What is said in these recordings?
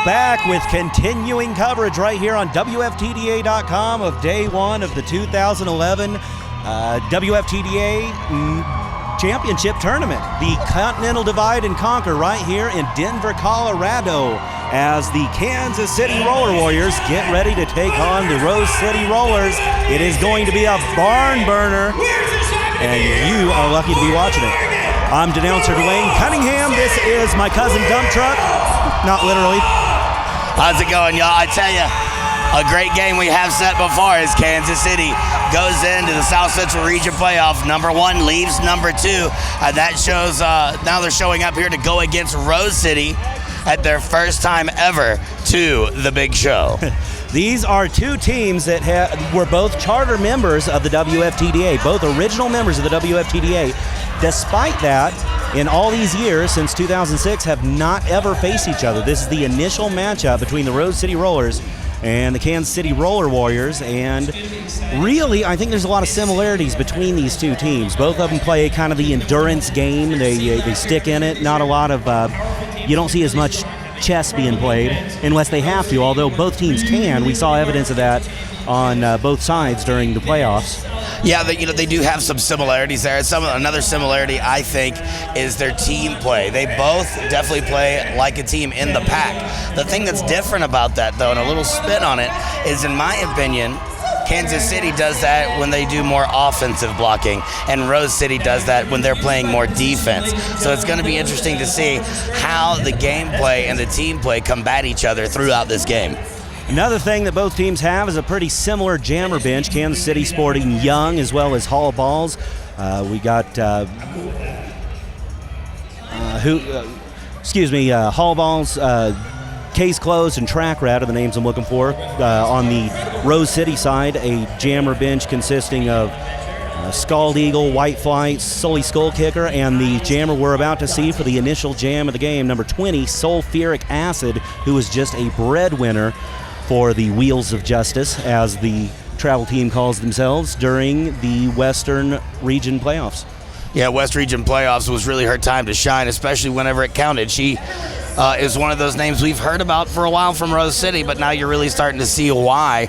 back with continuing coverage right here on WFTDA.com of day one of the 2011 WFTDA Championship Tournament. The Continental Divide and Conquer right here in Denver, Colorado, as the Kansas City Roller Warriors get ready to take on the Rose City Rollers. It is going to be a barn burner, and you are lucky to be watching it. I'm Denouncer Dwayne Cunningham. This is my cousin Dump Truck. Not literally. How's it going, y'all? I tell you, a great game we have set before as Kansas City goes into the South Central Region Playoff. Number one leaves number two. That shows now they're showing up here to go against Rose City at their first time ever to the big show. These are two teams that were both charter members of the WFTDA, both original members of the WFTDA. Despite that, in all these years since 2006, have not ever faced each other. This is the initial matchup between the Rose City Rollers and the Kansas City Roller Warriors, and really, I think there's a lot of similarities between these two teams. Both of them play kind of the endurance game. They stick in it. Not a lot of, you don't see as much chess being played unless they have to, although both teams can. We saw evidence of that on both sides during the playoffs. Yeah, they do have some similarities there. Another similarity, I think, is their team play. They both definitely play like a team in the pack. The thing that's different about that, though, and a little spin on it, is, in my opinion, Kansas City does that when they do more offensive blocking, and Rose City does that when they're playing more defense. So it's going to be interesting to see how the gameplay and the team play combat each other throughout this game. Another thing that both teams have is a pretty similar jammer bench. Kansas City sporting Young as well as Hall balls. We got Hall balls, Case Closed, and Track Rat are the names I'm looking for. On the Rose City side, a jammer bench consisting of Scald Eagle, White Flight, Sully Skull Kicker, and the jammer we're about to see for the initial jam of the game, number 20, Sulfuric Acid, who is just a breadwinner for the Wheels of Justice, as the travel team calls themselves, during the Western Region Playoffs. Yeah, West Region Playoffs was really her time to shine, especially whenever it counted. She is one of those names we've heard about for a while from Rose City, but now you're really starting to see why.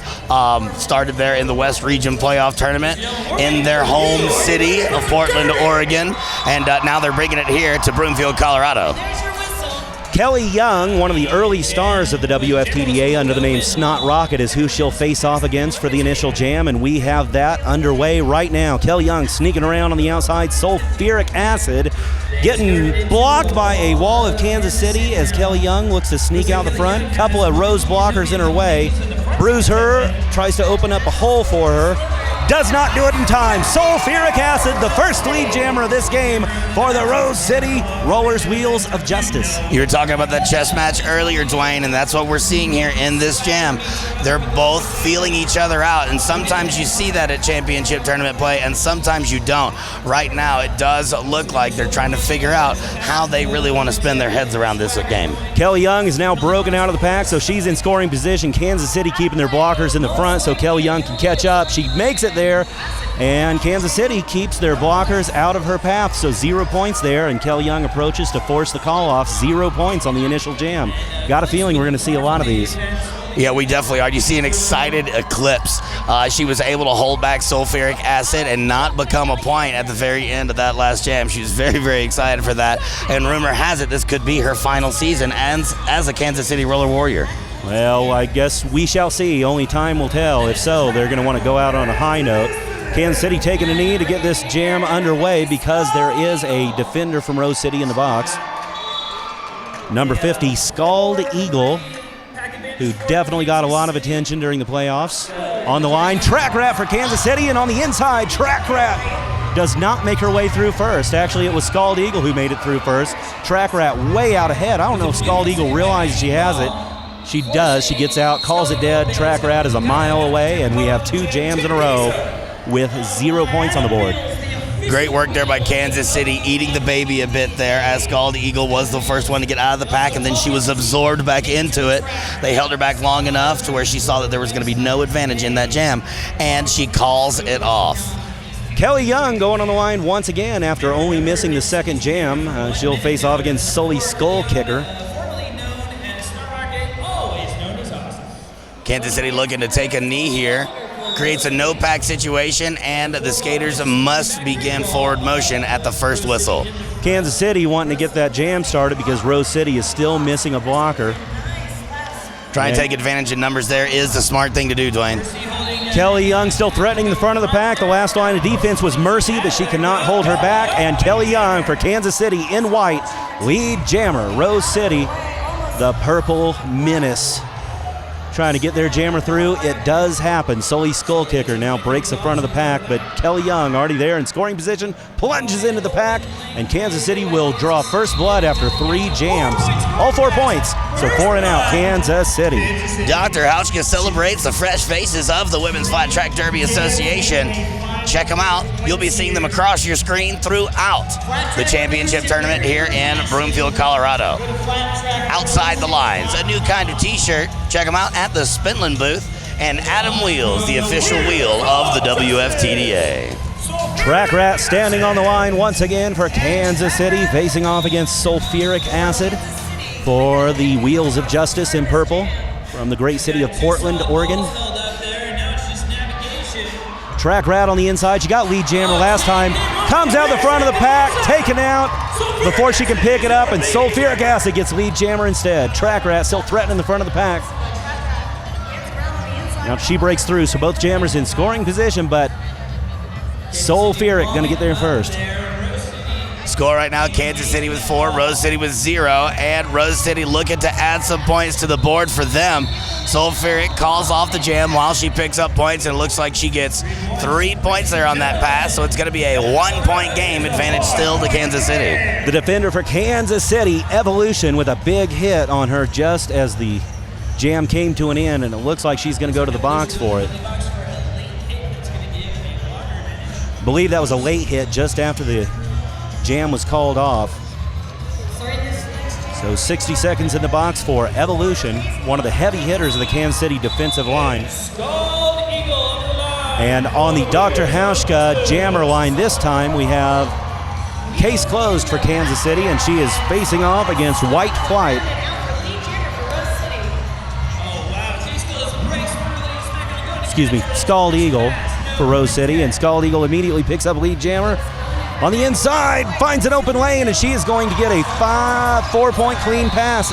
Started there in the West Region Playoff Tournament in their home city of Portland, Oregon, and now they're bringing it here to Broomfield, Colorado. Kelly Young, one of the early stars of the WFTDA under the name Snot Rocket, is who she'll face off against for the initial jam, and we have that underway right now. Kelly Young sneaking around on the outside. Sulfuric Acid getting blocked by a wall of Kansas City as Kelly Young looks to sneak out the front. Couple of Rose blockers in her way. Bruise her, tries to open up a hole for her. Does not do it in time. Sulfuric Acid, the first lead jammer of this game for the Rose City Rollers Wheels of Justice. You were talking about that chess match earlier, Dwayne, and that's what we're seeing here in this jam. They're both feeling each other out, and sometimes you see that at championship tournament play, and sometimes you don't. Right now, it does look like they're trying to figure out how they really want to spin their heads around this game. Kelly Young is now broken out of the pack, so she's in scoring position. Kansas City keeping their blockers in the front so Kelly Young can catch up. She makes it there, and Kansas City keeps their blockers out of her path, so 0 points there, and Kelly Young approaches to force the call off. 0 points on the initial jam. Got a feeling we're going to see a lot of these. Yeah, we definitely are. You see an excited Eclipse. She was able to hold back Sulfuric Acid and not become a point at the very end of that last jam. She was very, very excited for that, and rumor has it this could be her final season as a Kansas City Roller Warrior. Well, I guess we shall see. Only time will tell. If so, they're going to want to go out on a high note. Kansas City taking a knee to get this jam underway because there is a defender from Rose City in the box. Number 50, Scald Eagle, who definitely got a lot of attention during the playoffs. On the line, Track Rat for Kansas City, and on the inside, Track Rat does not make her way through first. Actually, it was Scald Eagle who made it through first. Track Rat way out ahead. I don't know if Scald Eagle realizes she has it. She does. She gets out, calls it dead. Track Rat is a mile away, and we have 2 jams in a row with 0 points on the board. Great work there by Kansas City, eating the baby a bit there, as Scald Eagle was the first one to get out of the pack, and then she was absorbed back into it. They held her back long enough to where she saw that there was going to be no advantage in that jam, and she calls it off. Kelly Young going on the line once again after only missing the second jam. She'll face off against Sully Skull Kicker. Kansas City looking to take a knee here. Creates a no-pack situation, and the skaters must begin forward motion at the first whistle. Kansas City wanting to get that jam started because Rose City is still missing a blocker. Trying to take advantage of numbers there is the smart thing to do, Dwayne. Kelly Young still threatening the front of the pack. The last line of defense was Mercy, but she cannot hold her back. And Kelly Young for Kansas City in white, lead jammer. Rose City, the purple menace, trying to get their jammer through. It does happen. Sully Skull Kicker now breaks the front of the pack, but Kelly Young already there in scoring position, plunges into the pack, and Kansas City will draw first blood after 3 jams. All 4 points, so 4 and out, Kansas City. Dr. Hauschka celebrates the fresh faces of the Women's Flat Track Derby Association. Check them out. You'll be seeing them across your screen throughout the championship tournament here in Broomfield, Colorado. Outside the lines, a new kind of t-shirt. Check them out at the Spindlin booth. And Adam Wheels, the official wheel of the WFTDA. Track Rat standing on the line once again for Kansas City, facing off against sulfuric acid for the Wheels of Justice in purple from the great city of Portland, Oregon. Track Rat on the inside. She got lead jammer last time. Comes out the front of the pack, taken out before she can pick it up, and sulfuric acid gets lead jammer instead. Track Rat still threatening the front of the pack. Now she breaks through, so both jammers in scoring position, but sulfuric going to get there first. Score right now, Kansas City with 4, Rose City with 0, and Rose City looking to add some points to the board for them. Sulfuric calls off the jam while she picks up points, and it looks like she gets 3 points there on that pass, so it's going to be a 1-point game, advantage still to Kansas City. The defender for Kansas City, Evolution, with a big hit on her just as the jam came to an end, and it looks like she's going to go to the box for it. Believe that was a late hit just after the jam was called off. So 60 seconds in the box for Evolution, one of the heavy hitters of the Kansas City defensive line. And on the Dr. Hauschka jammer line this time, we have case closed for Kansas City, and she is facing off against White Flight. Scald Eagle for Rose City, and Scald Eagle immediately picks up lead jammer. On the inside, finds an open lane, and she is going to get a 4-point clean pass.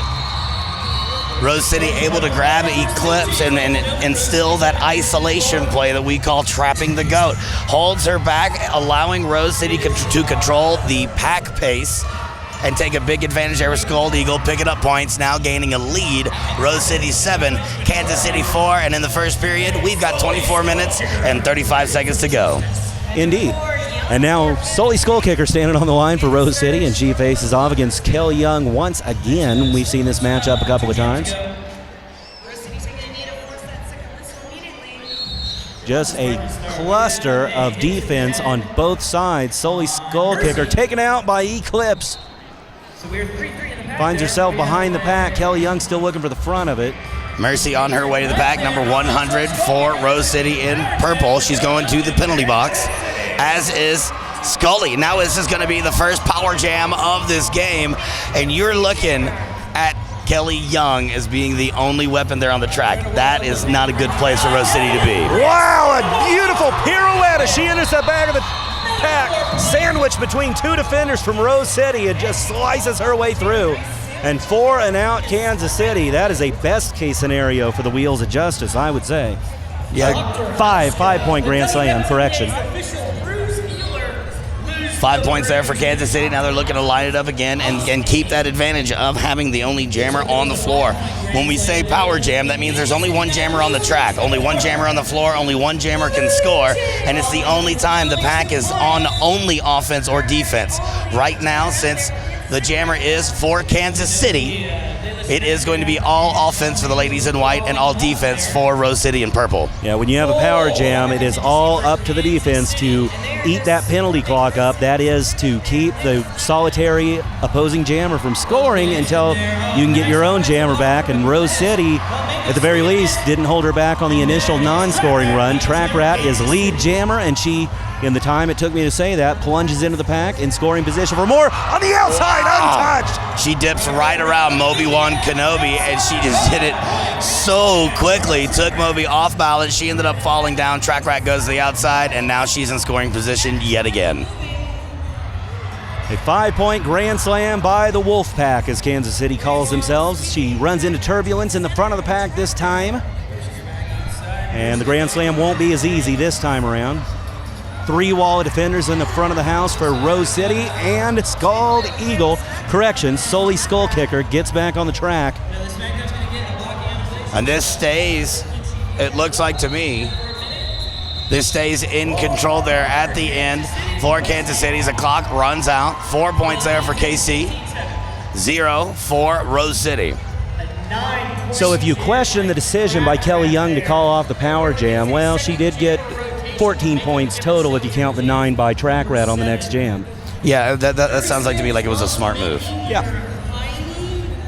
Rose City able to grab Eclipse and instill that isolation play that we call trapping the goat. Holds her back, allowing Rose City to control the pack pace and take a big advantage there with Scald Eagle, picking up points, now gaining a lead. Rose City 7, Kansas City 4, and in the first period, we've got 24 minutes and 35 seconds to go. Indeed. And now Sully Skull Kicker standing on the line for Rose City, and she faces off against Kelly Young once again. We've seen this matchup a couple of times. Just a cluster of defense on both sides. Sully Skull Kicker taken out by Eclipse. Finds herself behind the pack. Kelly Young still looking for the front of it. Mercy on her way to the pack, number 100 for Rose City in purple. She's going to the penalty box, as is Scully. Now this is going to be the first power jam of this game, and you're looking at Kelly Young as being the only weapon there on the track. That is not a good place for Rose City to be. Wow, a beautiful pirouette as she enters the back of the pack, sandwiched between 2 defenders from Rose City, and just slices her way through. And 4 and out Kansas City. That is a best case scenario for the Wheels of Justice, I would say. Yeah, 5-point grand slam, correction. 5 points there for Kansas City. Now they're looking to line it up again and keep that advantage of having the only jammer on the floor. When we say power jam, that means there's only one jammer on the track, only one jammer on the floor, only one jammer can score, and it's the only time the pack is on only offense or defense. Right now, since the jammer is for Kansas City, it is going to be all offense for the ladies in white and all defense for Rose City in purple. Yeah, when you have a power jam, it is all up to the defense to eat that penalty clock up. That is to keep the solitary opposing jammer from scoring until you can get your own jammer back. And Rose City, at the very least, didn't hold her back on the initial non-scoring run. Track Rat is lead jammer, and she in the time it took me to say that, plunges into the pack in scoring position for more on the outside, untouched. She dips right around Moby-Wan Kenobi, and she just did it so quickly. Took Moby off balance. She ended up falling down. Track Rat goes to the outside, and now she's in scoring position yet again. A 5-point grand slam by the Wolfpack, as Kansas City calls themselves. She runs into turbulence in the front of the pack this time. And the grand slam won't be as easy this time around. 3 wall defenders in the front of the house for Rose City, and Scald Eagle, correction, Sully Skull Kicker gets back on the track. And this stays, it looks like to me, this stays in control there at the end for Kansas City as the clock runs out. 4 points there for KC, 0 for Rose City. So if you question the decision by Kelly Young to call off the power jam, well, she did get 14 points total if you count the 9 by Track Rat on the next jam. Yeah, that sounds like to me like it was a smart move. Yeah.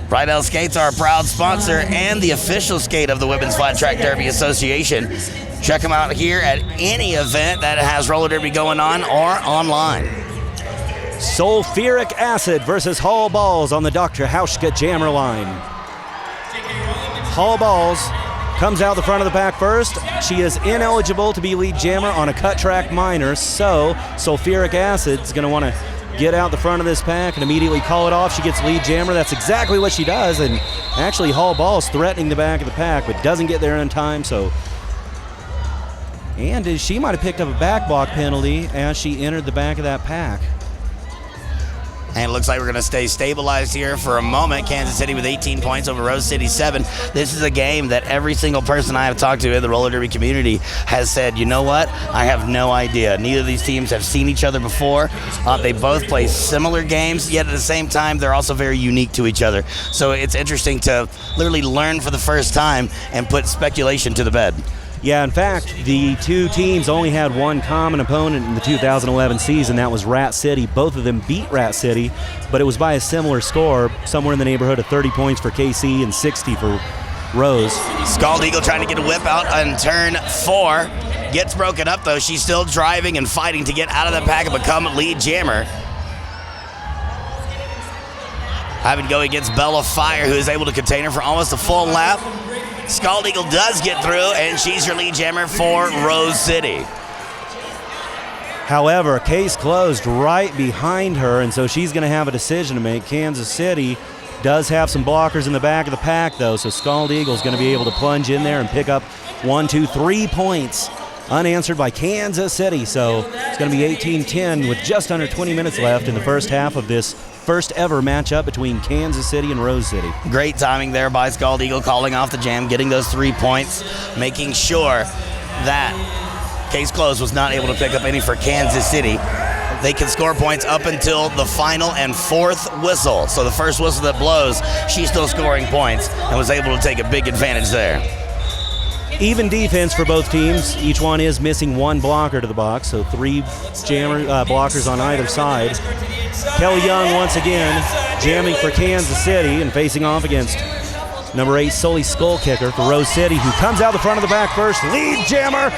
Rydell Skates are a proud sponsor and the official skate of the Women's Flat Track Derby Association. Check them out here at any event that has roller derby going on or online. Sulfuric acid versus Hall Balls on the Dr. Hauschka jammer line. Hall Balls comes out the front of the pack first. She is ineligible to be lead jammer on a cut track minor, so Sulfuric Acid's going to want to get out the front of this pack and immediately call it off. She gets lead jammer. That's exactly what she does, and actually Hall Balls threatening the back of the pack, but doesn't get there in time, so... And she might have picked up a back block penalty as she entered the back of that pack. And it looks like we're going to stay stabilized here for a moment. Kansas City with 18 points over Rose City 7. This is a game that every single person I have talked to in the roller derby community has said, you know what? I have no idea. Neither of these teams have seen each other before. They both play similar games, yet at the same time, they're also very unique to each other. So it's interesting to literally learn for the first time and put speculation to the bed. Yeah, in fact, the two teams only had one common opponent in the 2011 season. That was Rat City. Both of them beat Rat City, but it was by a similar score, somewhere in the neighborhood of 30 points for KC and 60 for Rose. Scald Eagle trying to get a whip out on turn 4. Gets broken up, though. She's still driving and fighting to get out of the pack and become lead jammer. Having to go against Bella Fire, who is able to contain her for almost a full lap. Scald Eagle does get through, and she's your lead jammer for Rose City. However, case closed right behind her, and so she's going to have a decision to make. Kansas City does have some blockers in the back of the pack, though, so Scald Eagle's going to be able to plunge in there and pick up 1, 2, 3 points unanswered by Kansas City. So it's going to be 18-10 with just under 20 minutes left in the first half of this first ever matchup between Kansas City and Rose City. Great timing there by Scald Eagle, calling off the jam, getting those 3 points, making sure that case closed was not able to pick up any for Kansas City. They can score points up until the final and 4th whistle. So the first whistle that blows, she's still scoring points and was able to take a big advantage there. Even defense for both teams. Each one is missing 1 blocker to the box, so 3 jammer blockers on either side. Kelly Young once again jamming for Kansas City and facing off against number 8 Sully Skull Kicker for Rose City, who comes out the front of the back first. Lead jammer,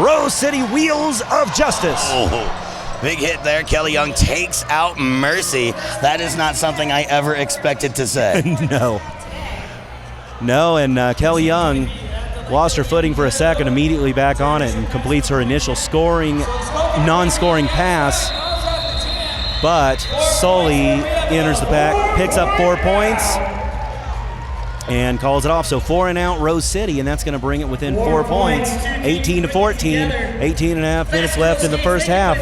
Rose City Wheels of Justice. Oh, big hit there. Kelly Young takes out Mercy. That is not something I ever expected to say. No, and Kelly Young lost her footing for a second, immediately back on it, and completes her initial non-scoring pass. But Sully enters the pack, picks up 4 points, and calls it off. So 4 and out Rose City, and that's going to bring it within 4 points. 18-14, 18 and a half minutes left in the first half.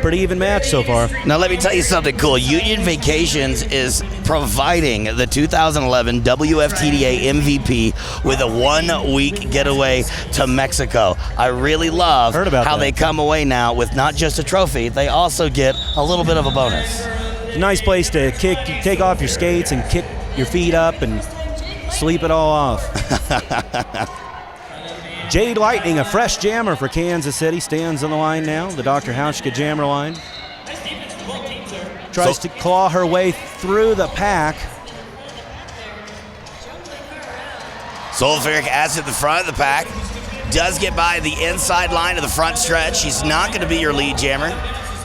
Pretty even match so far. Now let me tell you something cool. Union Vacations is providing the 2011 WFTDA MVP with a 1-week getaway to Mexico. I really love how they come away now with not just a trophy, they also get a little bit of a bonus. It's a nice place to take off your skates and kick your feet up and sleep it all off. Jade Lightning, a fresh jammer for Kansas City, stands on the line now, the Dr. Hauschka jammer line. Tries to claw her way through the pack. Sulfuric acid at the front of the pack. does get by the inside line of the front stretch. She's not going to be your lead jammer.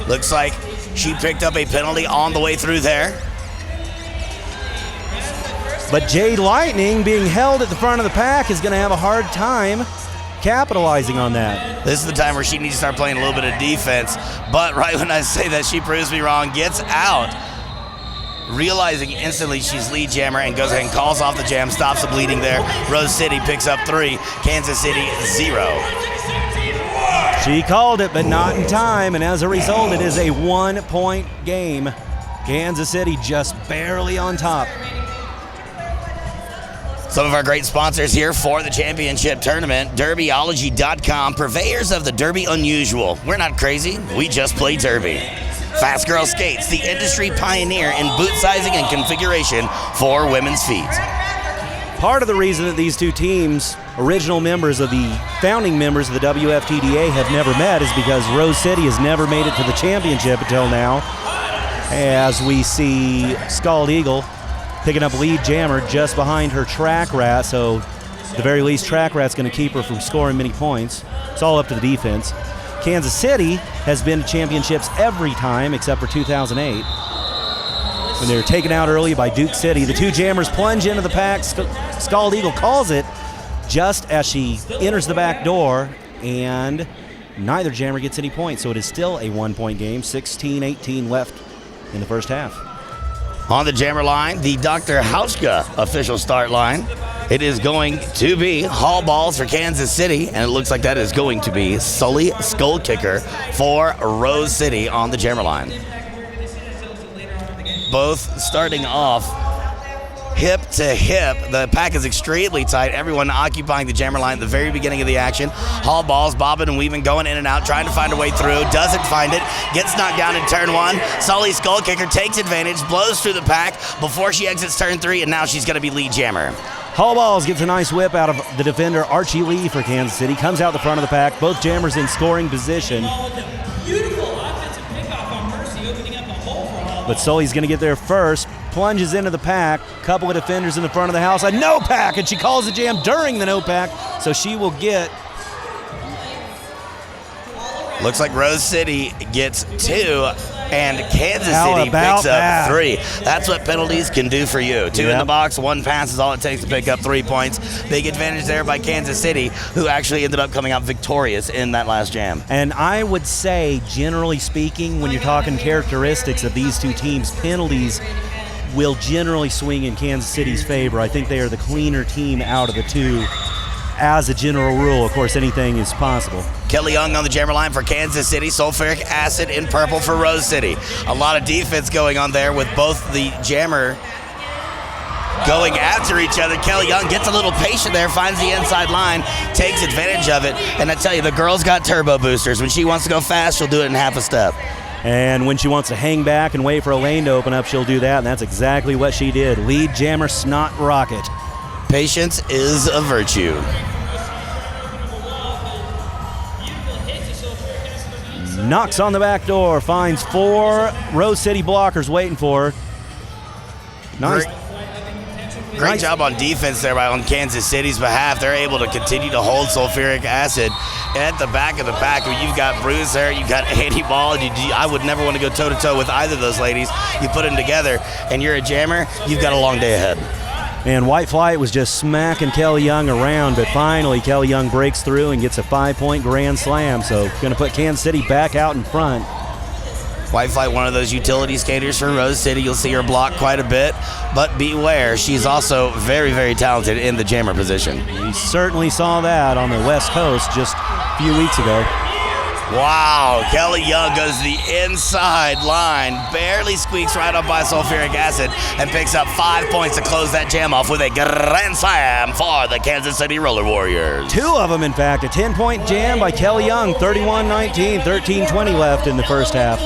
Looks like she picked up a penalty on the way through there. But Jade Lightning, being held at the front of the pack, is going to have a hard time capitalizing on that. This is the time where she needs to start playing a little bit of defense. But right when I say that, she proves me wrong, gets out, realizing instantly she's lead jammer, and goes ahead and calls off the jam, stops the bleeding there. Rose City picks up 3, Kansas City 0. She called it, but not in time, and as a result, it is a 1-point game. Kansas City just barely on top. Some of our great sponsors here for the championship tournament, Derbyology.com, purveyors of the Derby Unusual. We're not crazy, we just play Derby. Fast Girl Skates, the industry pioneer in boot sizing and configuration for women's feet. Part of the reason that these two teams, original members of the founding members of the WFTDA, have never met is because Rose City has never made it to the championship until now, as we see Scald Eagle picking up lead jammer just behind her Track Rat, so at the very least Track Rat's going to keep her from scoring many points. It's all up to the defense. Kansas City has been to championships every time except for 2008 when they were taken out early by Duke City. The two jammers plunge into the pack. Scald Eagle calls it just as she enters the back door, and neither jammer gets any points, so it is still a 1-point game. 16-18 left in the first half. On the jammer line, the Dr. Hauschka official start line. It is going to be Hall balls for Kansas City, and it looks like that is going to be Sully Skull Kicker for Rose City on the jammer line. Both starting off hip to hip. The pack is extremely tight. Everyone occupying the jammer line at the very beginning of the action. Hall balls bobbing and weaving, going in and out, trying to find a way through. Doesn't find it. Gets knocked down in turn 1. Sully Skull Kicker takes advantage, blows through the pack before she exits turn 3, and now she's going to be lead jammer. Hall balls gets a nice whip out of the defender Archie Lee for Kansas City. Comes out the front of the pack. Both jammers in scoring position. But Sully's going to get there first. Plunges into the pack. Couple of defenders in the front of the house. A no pack, and she calls the jam during the no pack, so she will get. Looks like Rose City gets 2, and Kansas City picks up 3. That's what penalties can do for you. 2 in the box, 1 pass is all it takes to pick up 3 points. Big advantage there by Kansas City, who actually ended up coming out victorious in that last jam. And I would say, generally speaking, when you're talking characteristics of these two teams, penalties will generally swing in Kansas City's favor. I think they are the cleaner team out of the two. As a general rule, of course, anything is possible. Kelly Young on the jammer line for Kansas City. Sulfuric acid in purple for Rose City. A lot of defense going on there with both the jammer going after each other. Kelly Young gets a little patient there, finds the inside line, takes advantage of it. And I tell you, the girl's got turbo boosters. When she wants to go fast, she'll do it in half a step. And when she wants to hang back and wait for a lane to open up, she'll do that, and that's exactly what she did. Lead jammer Snot Rocket. Patience is a virtue. Knocks on the back door, finds 4 Rose City blockers waiting for her. Nice. Great job on defense there on Kansas City's behalf. They're able to continue to hold sulfuric acid at the back of the pack. You've got Bruce there, you've got Annie Ball. I would never want to go toe-to-toe with either of those ladies. You put them together, and you're a jammer, you've got a long day ahead. And White Flight was just smacking Kelly Young around, but finally Kelly Young breaks through and gets a 5-point grand slam, so going to put Kansas City back out in front. White Flight, one of those utility skaters for Rose City. You'll see her block quite a bit, but beware, she's also very, very talented in the jammer position. We certainly saw that on the West Coast just a few weeks ago. Wow, Kelly Young goes to the inside line, barely squeaks right up by sulfuric acid, and picks up 5 points to close that jam off with a grand slam for the Kansas City Roller Warriors. 2 of them, in fact. A 10-point jam by Kelly Young, 31-19, 13-20 left in the first half.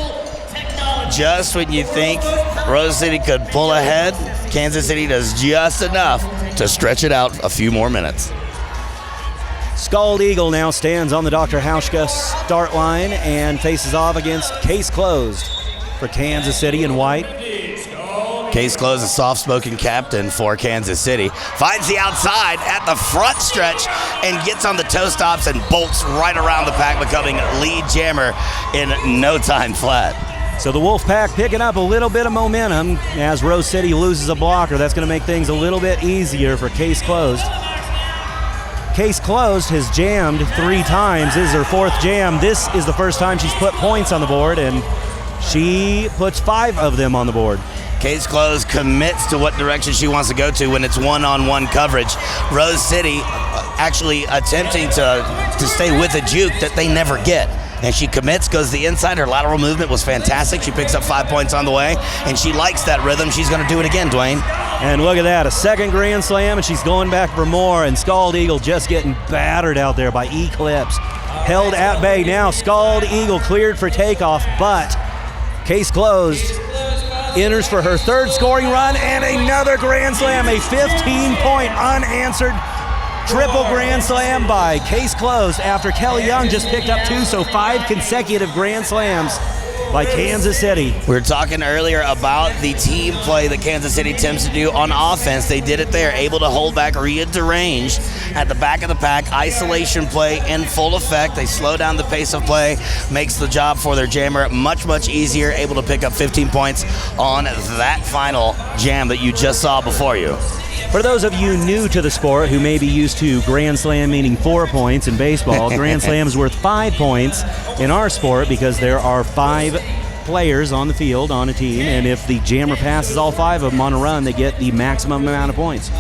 Just when you think Rose City could pull ahead, Kansas City does just enough to stretch it out a few more minutes. Scald Eagle now stands on the Dr. Hauschka start line and faces off against Case Closed for Kansas City in white. Case Close, a soft-spoken captain for Kansas City, finds the outside at the front stretch and gets on the toe stops and bolts right around the pack, becoming lead jammer in no time flat. So the Wolfpack picking up a little bit of momentum as Rose City loses a blocker. That's going to make things a little bit easier for Case Closed. Case Closed has jammed 3 times. This is her 4th jam. This is the first time she's put points on the board, and she puts 5 of them on the board. Case Close commits to what direction she wants to go to when it's one-on-one coverage. Rose City actually attempting to stay with a juke that they never get. And she commits, goes the inside. Her lateral movement was fantastic. She picks up 5 points on the way, and she likes that rhythm. She's going to do it again, Dwayne. And look at that, a second Grand Slam, and she's going back for more. And Scald Eagle just getting battered out there by Eclipse. Held at bay now. Scald Eagle cleared for takeoff, but Case Closed enters for her 3rd scoring run and another Grand Slam, a 15-point unanswered triple Grand Slam by Case Closed after Kelly Young just picked up 2, so 5 consecutive Grand Slams by Kansas City. We were talking earlier about the team play that Kansas City tends to do on offense. They did it there, able to hold back Rhea Derange at the back of the pack. Isolation play in full effect. They slow down the pace of play, makes the job for their jammer much, much easier, able to pick up 15 points on that final jam that you just saw before you. For those of you new to the sport who may be used to Grand Slam meaning 4 points in baseball, Grand Slam is worth 5 points in our sport because there are 5 players on the field on a team, and if the jammer passes all 5 of them on a run, they get the maximum amount of points.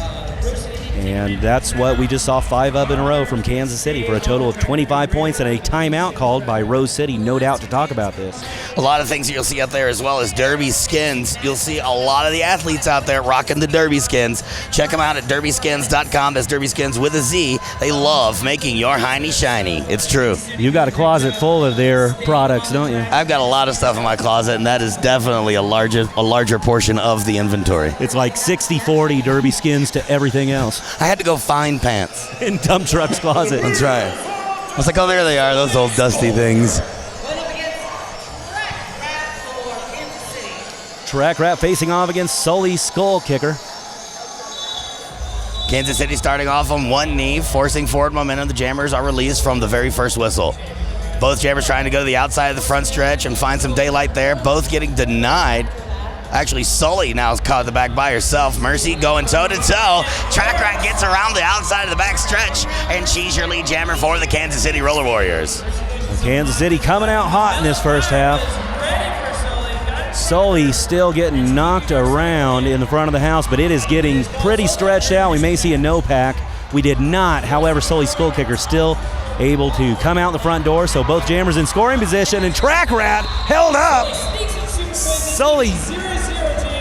And that's what we just saw 5 of in a row from Kansas City for a total of 25 points and a timeout called by Rose City, no doubt, to talk about this. A lot of things that you'll see out there as well as Derby skins. You'll see a lot of the athletes out there rocking the Derby skins. Check them out at derbyskins.com. That's Derby Skins with a Z. They love making your hiney shiny. It's true. You got a closet full of their products, don't you? I've got a lot of stuff in my closet, and that is definitely a larger portion of the inventory. It's like 60-40 Derby skins to everything else. I had to go find pants. In Dump Truck's closet. That's right. I was like, oh, there they are, those old dusty things. Track Rat facing off against Sully Skull Kicker. Kansas City starting off on one knee, forcing forward momentum. The jammers are released from the very first whistle. Both jammers trying to go to the outside of the front stretch and find some daylight there. Both getting denied. Actually, Sully now is caught at the back by herself. Mercy going toe-to-toe. Track Rat gets around the outside of the back stretch, and she's your lead jammer for the Kansas City Roller Warriors. Kansas City coming out hot in this first half. Sully still getting knocked around in the front of the house, but it is getting pretty stretched out. We may see a no pack. We did not. However, Sully Skull Kicker still able to come out the front door, so both jammers in scoring position, and Track Rat held up. Sully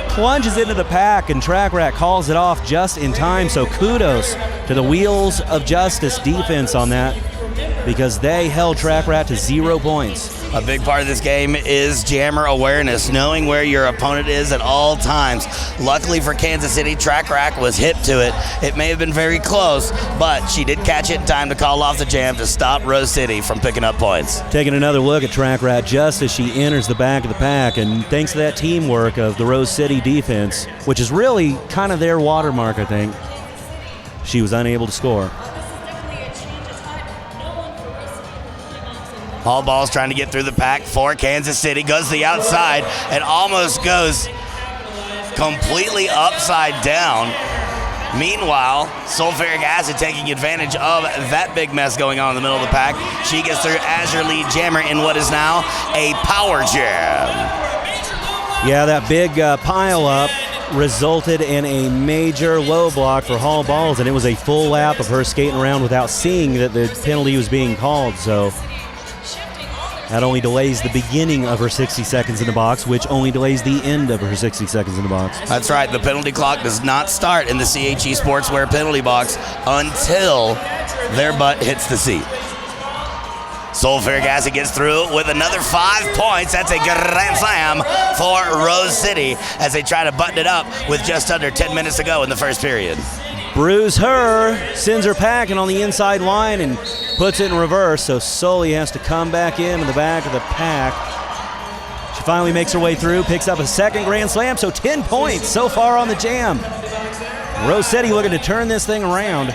plunges into the pack, and Track Rat calls it off just in time, so kudos to the Wheels of Justice defense on that, because they held Track Rat to 0 points. A big part of this game is jammer awareness, knowing where your opponent is at all times. Luckily for Kansas City, Track Rat was hip to it. It may have been very close, but she did catch it in time to call off the jam to stop Rose City from picking up points. Taking another look at Track Rat just as she enters the back of the pack, and thanks to that teamwork of the Rose City defense, which is really kind of their watermark, I think, she was unable to score. All balls trying to get through the pack for Kansas City. Goes to the outside and almost goes completely upside down. Meanwhile, sulfuric acid taking advantage of that big mess going on in the middle of the pack. She gets through as your lead jammer in what is now a power jam. Yeah, that big pile up resulted in a major low block for Hall Balls, and it was a full lap of her skating around without seeing that the penalty was being called. So that only delays the beginning of her 60 seconds in the box, which only delays the end of her 60 seconds in the box. That's right. The penalty clock does not start in the CHE Sportswear penalty box until their butt hits the seat. Sulfuric acid gets through with another 5 points. That's a grand slam for Rose City as they try to button it up with just under 10 minutes to go in the first period. Bruise her, sends her packing on the inside line and puts it in reverse, so Sully has to come back into the back of the pack. She finally makes her way through, picks up a second grand slam, so 10 points so far on the jam. Rose City looking to turn this thing around.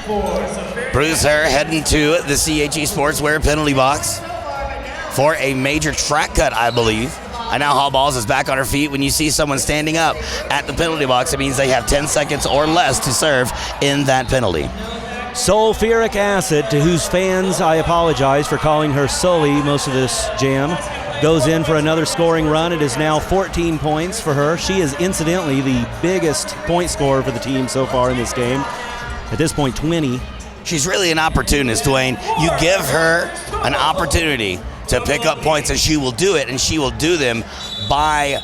Bruce Herr heading to the CHE Sportswear penalty box for a major track cut, I believe. And now Hall Balls is back on her feet. When you see someone standing up at the penalty box, it means they have 10 seconds or less to serve in that penalty. Sulfuric acid, to whose fans I apologize for calling her Sully most of this jam, goes in for another scoring run. It is now 14 points for her. She is incidentally the biggest point scorer for the team so far in this game. At this point, 20. She's really an opportunist, Dwayne. You give her an opportunity to pick up points, and she will do it, and she will do them by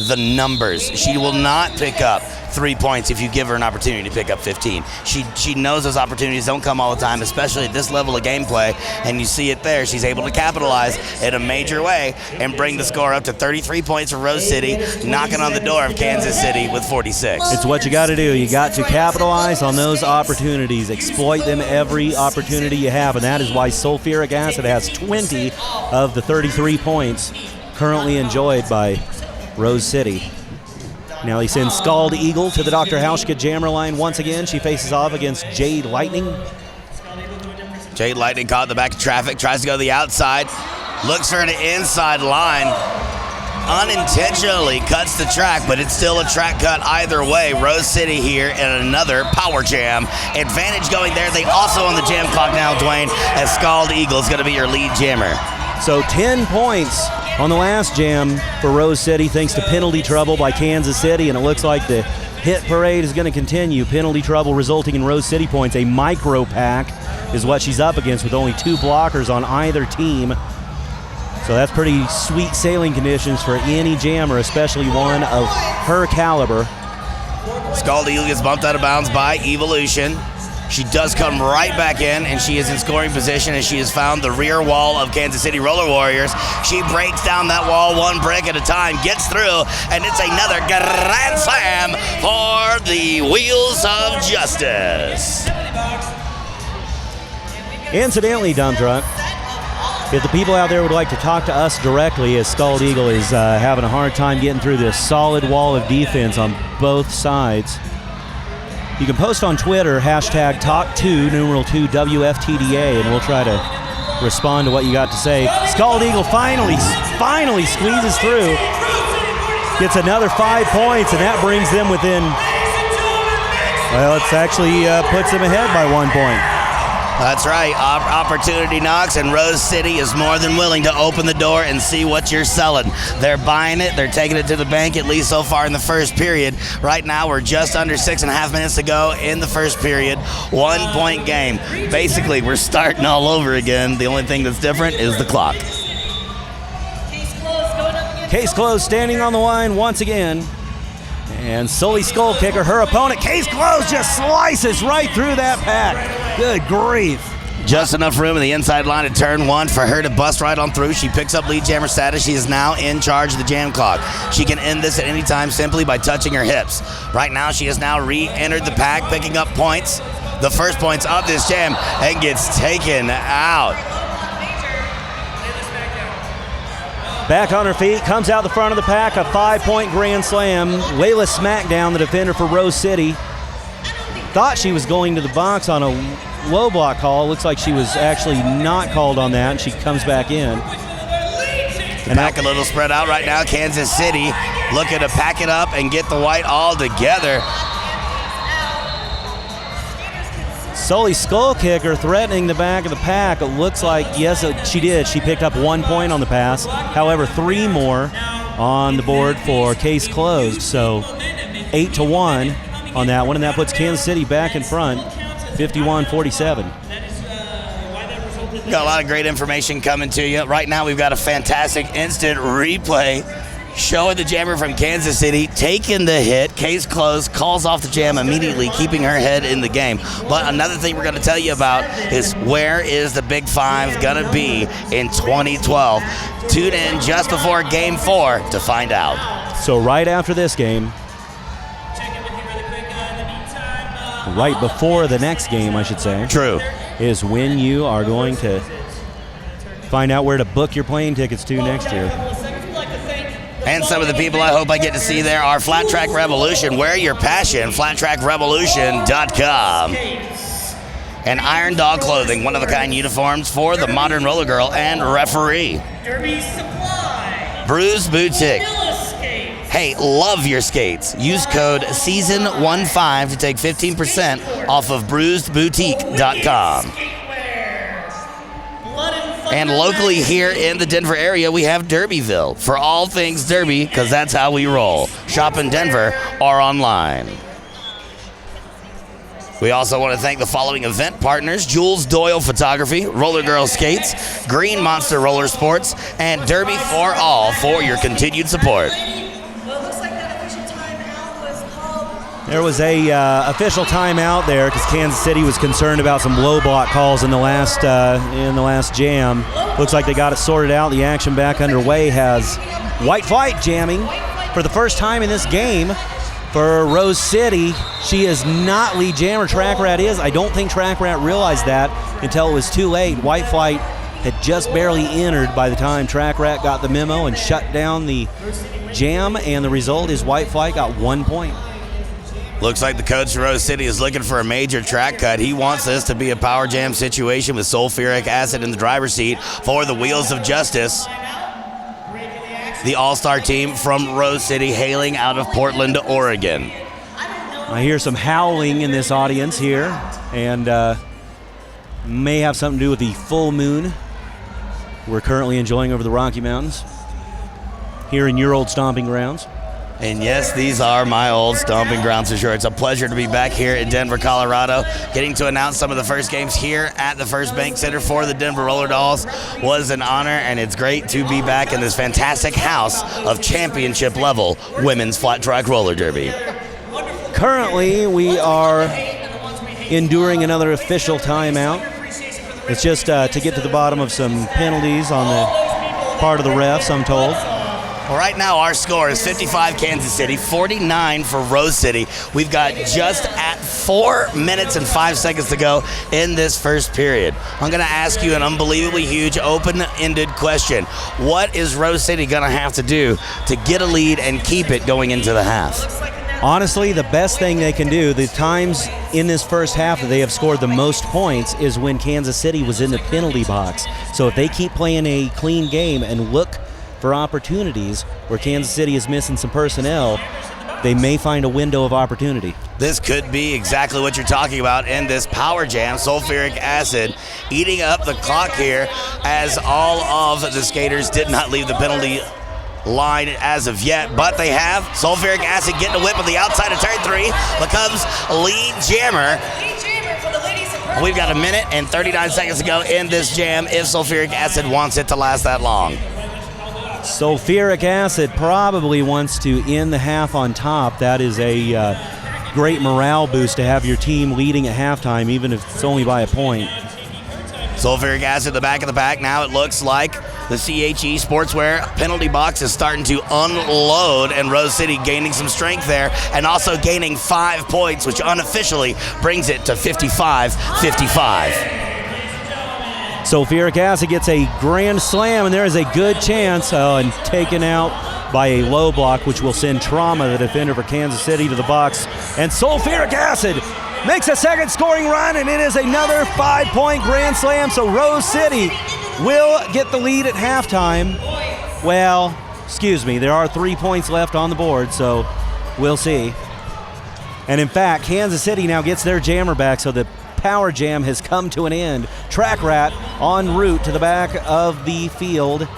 the numbers. She will not pick up 3 points if you give her an opportunity to pick up 15. She knows those opportunities don't come all the time, especially at this level of gameplay, and you see it there. She's able to capitalize in a major way and bring the score up to 33 points for Rose City, knocking on the door of Kansas City with 46. It's what you got to do. You got to capitalize on those opportunities, exploit them every opportunity you have, and that is why Sulfuric Acid has 20 of the 33 points currently enjoyed by Rose City. Now he sends Scald Eagle to the Dr. Hauschka jammer line once again. She faces off against Jade Lightning. Jade Lightning caught in the back of traffic, tries to go to the outside, looks for an inside line, unintentionally cuts the track, but it's still a track cut either way. Rose City here in another power jam. Advantage going there. They also on the jam clock now, Dwayne, as Scald Eagle is going to be your lead jammer. So 10 points on the last jam for Rose City thanks to penalty trouble by Kansas City, and it looks like the hit parade is going to continue. Penalty trouble resulting in Rose City points. A micro pack is what she's up against with only 2 blockers on either team. So that's pretty sweet sailing conditions for any jammer, especially one of her caliber. Scald Eagle gets bumped out of bounds by Evolution. She does come right back in, and she is in scoring position as she has found the rear wall of Kansas City Roller Warriors. She breaks down that wall one brick at a time, gets through, and it's another grand slam for the Wheels of Justice. Incidentally, Dump Truck, if the people out there would like to talk to us directly, as Scald Eagle is having a hard time getting through this solid wall of defense on both sides, you can post on Twitter, hashtag Talk2, numeral 2 WFTDA, and we'll try to respond to what you got to say. Scald Eagle finally squeezes through, gets another 5 points, and that brings them within, well, it's actually puts them ahead by 1 point. That's right. Opportunity knocks, and Rose City is more than willing to open the door and see what you're selling. They're buying it. They're taking it to the bank, at least so far in the first period. Right now, we're just under 6.5 minutes to go in the first period. 1 point game. Basically, we're starting all over again. The only thing that's different is the clock. Case closed, standing on the line once again. And Sully Skull Kicker, her opponent. Case closed, just slices right through that pack. Good grief. Just enough room in the inside line at turn 1 for her to bust right on through. She picks up lead jammer status. She is now in charge of the jam clock. She can end this at any time simply by touching her hips. Right now, she has now re-entered the pack, picking up points. The first points of this jam, and gets taken out. Back on her feet, comes out the front of the pack, a 5-point grand slam. Layla Smackdown, the defender for Rose City, thought she was going to the box on a low block call. Looks like she was actually not called on that, and she comes back in. The pack a little spread out right now. Kansas City looking to pack it up and get the white all together. Sully Skull Kicker threatening the back of the pack. It looks like, yes, she did. She picked up 1 point on the pass. However, 3 more on the board for case closed. So 8-1 on that one, and that puts Kansas City back in front, 51-47. Got a lot of great information coming to you. Right now, we've got a fantastic instant replay showing the jammer from Kansas City taking the hit. Case closed, calls off the jam immediately, keeping her head in the game. But another thing we're going to tell you about is where is the Big Five going to be in 2012. Tune in just before Game 4 to find out. So right after this game, right before the next game, I should say. True. Is when you are going to find out where to book your plane tickets to next year. And some of the people I hope I get to see there are Flat Track Revolution. Wear your passion, flattrackrevolution.com. And Iron Dog Clothing, one-of-a-kind uniforms for the modern roller girl and referee. Derby Supply. Bruise Boutique. Skates. Hey, love your skates. Use code SEASON15 to take 15% off of bruisedboutique.com. And locally here in the Denver area, we have Derbyville for all things Derby, because that's how we roll. Shop in Denver or online. We also want to thank the following event partners: Jules Doyle Photography, Roller Girl Skates, Green Monster Roller Sports, and Derby for All for your continued support. Well, it looks like that official timeout was called. There was a official timeout there because Kansas City was concerned about some low block calls in the last jam. Looks like they got it sorted out. The action back underway has White Flight jamming for the first time in this game for Rose City. She is not lead jammer. Track Rat is. I don't think Track Rat realized that until it was too late. White Flight had just barely entered by the time Track Rat got the memo and shut down the jam, and the result is White Flight got 1 point. Looks like the coach of Rose City is looking for a major track cut. He wants this to be a power jam situation with sulfuric acid in the driver's seat for the Wheels of Justice. The all-star team from Rose City, hailing out of Portland, Oregon. I hear some howling in this audience here, and may have something to do with the full moon we're currently enjoying over the Rocky Mountains here in your old stomping grounds. And yes, these are my old stomping grounds for sure. It's a pleasure to be back here in Denver, Colorado. Getting to announce some of the first games here at the First Bank Center for the Denver Roller Dolls was an honor, and it's great to be back in this fantastic house of championship level women's flat track roller derby. Currently, we are enduring another official timeout. It's just to get to the bottom of some penalties on the part of the refs, I'm told. Well, right now our score is 55 Kansas City, 49 for Rose City. We've got just at 4 minutes and 5 seconds to go in this first period. I'm going to ask you an unbelievably huge open-ended question. What is Rose City going to have to do to get a lead and keep it going into the half? Honestly, the best thing they can do, the times in this first half that they have scored the most points is when Kansas City was in the penalty box. So if they keep playing a clean game and look for opportunities where Kansas City is missing some personnel, they may find a window of opportunity. This could be exactly what you're talking about in this power jam. Sulfuric acid eating up the clock here, as all of the skaters did not leave the penalty line as of yet, but they have. Sulfuric acid getting a whip on the outside of turn 3, becomes lead jammer. We've got 1 minute and 39 seconds to go in this jam if sulfuric acid wants it to last that long. Sulfuric acid probably wants to end the half on top. That is a great morale boost to have your team leading at halftime, even if it's only by a point. Sulfuric acid in the back of the pack. Now it looks like the CHE Sportswear penalty box is starting to unload, and Rose City gaining some strength there and also gaining 5 points, which unofficially brings it to 55-55. Sulfuric acid gets a grand slam, and there is a good chance, and taken out by a low block, which will send Trauma, the defender for Kansas City, to the box. And Sulfuric acid makes a second scoring run, and it is another 5-point grand slam. So Rose City will get the lead at halftime. Well, excuse me, there are 3 points left on the board, so we'll see. And in fact, Kansas City now gets their jammer back, so the power jam has come to an end. Track Rat en route to the back of the field.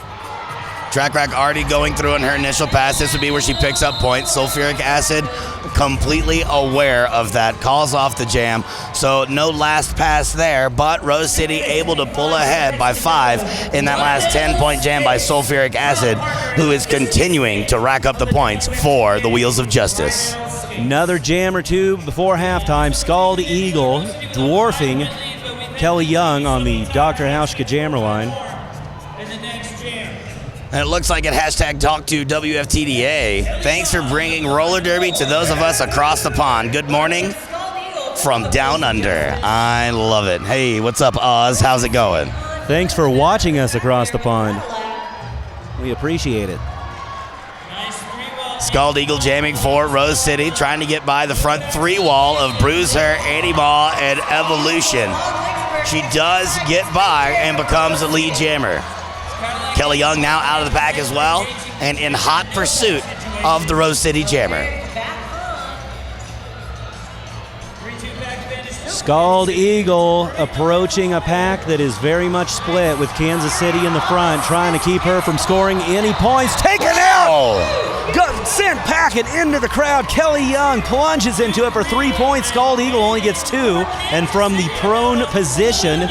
Track Rat already going through on her initial pass. This would be where she picks up points. Sulfuric acid completely aware of that, calls off the jam. So no last pass there, but Rose City able to pull ahead by 5 in that last 10-point jam by Sulfuric acid, who is continuing to rack up the points for the Wheels of Justice. Another jam or two before halftime. Scald Eagle dwarfing Kelly Young on the Dr. Hauschka jammer line. And it looks like it #talk to WFTDA. Thanks for bringing roller derby to those of us across the pond. Good morning from down under. I love it. Hey, what's up, Oz? How's it going? Thanks for watching us across the pond. We appreciate it. Scald Eagle jamming for Rose City, trying to get by the front three wall of Bruise Her, Annie Ball, and Evolution. She does get by and becomes the lead jammer. Kelly Young now out of the pack as well, and in hot pursuit of the Rose City jammer. Scald Eagle approaching a pack that is very much split, with Kansas City in the front, trying to keep her from scoring any points. Taken out! Sent packing into the crowd. Kelly Young plunges into it for 3 points. Scald Eagle only gets 2, and from the prone position,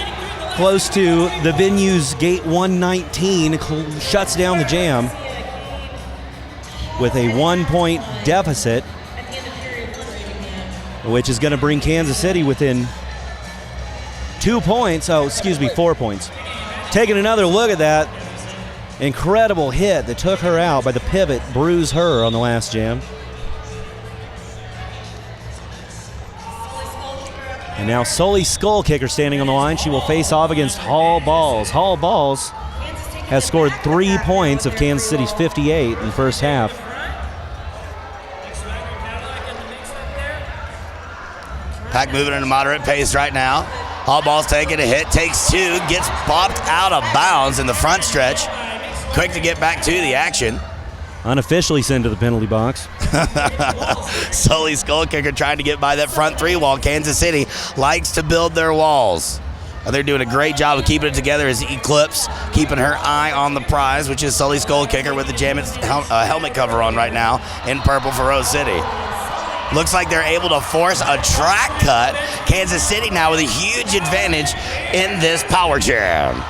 close to the venue's gate 119, shuts down the jam with a 1-point deficit, which is going to bring Kansas City within 4 points. Taking another look at that incredible hit that took her out by the pivot, Bruise Her, on the last jam. And now Sully Skull Kicker standing on the line. She will face off against Hall Balls. Hall Balls has scored 3 points of Kansas City's 58 in the first half. Pack moving at a moderate pace right now. Hall Ball's taking a hit, takes 2, gets bopped out of bounds in the front stretch. Quick to get back to the action. Unofficially sent to the penalty box. Sully Skull Kicker trying to get by that front three wall. Kansas City likes to build their walls. They're doing a great job of keeping it together as Eclipse keeping her eye on the prize, which is Sully Skull Kicker with the helmet cover on right now in purple for Rose City. Looks like they're able to force a track cut. Kansas City now with a huge advantage in this power jam.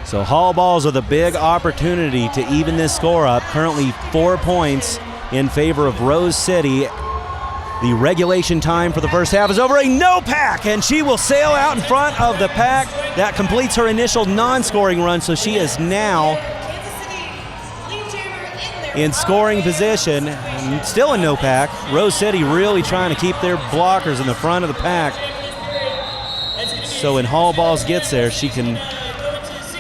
So Hall Balls with a big opportunity to even this score up. Currently 4 points in favor of Rose City. The regulation time for the first half is over. A no pack, and she will sail out in front of the pack. That completes her initial non-scoring run, so she is now in scoring position. Still in no pack. Rose City really trying to keep their blockers in the front of the pack. So when Hall Balls gets there, she can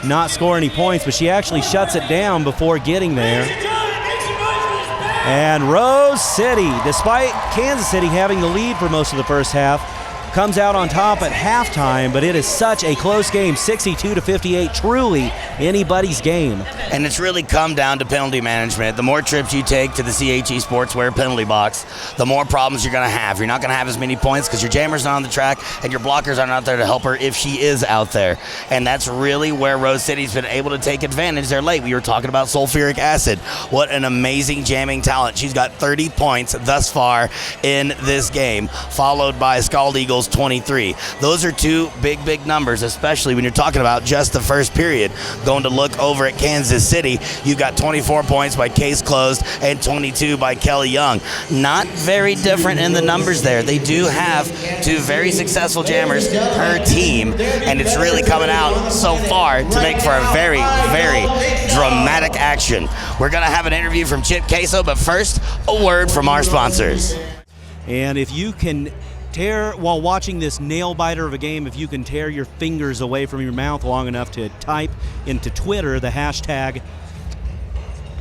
not score any points, but she actually shuts it down before getting there. And Rose City, despite Kansas City having the lead for most of the first half, comes out on top at halftime, but it is such a close game, 62-58, truly anybody's game. And it's really come down to penalty management. The more trips you take to the CHE Sportswear penalty box, the more problems you're going to have. You're not going to have as many points because your jammer's not on the track and your blockers aren't out there to help her if she is out there. And that's really where Rose City's been able to take advantage. They're late. We were talking about sulfuric acid. What an amazing jamming talent. She's got 30 points thus far in this game, followed by Scald Eagles 23. Those are 2 big numbers, especially when you're talking about just the first period. Going to look over at Kansas City, you've got 24 points by Case Closed and 22 by Kelly Young. Not very different in the numbers there. They do have 2 very successful jammers per team, and it's really coming out so far to make for a very dramatic action. We're going to have an interview from Chip Queso, but first, a word from our sponsors. And if you can while watching this nail biter of a game, if you can tear your fingers away from your mouth long enough to type into Twitter the hashtag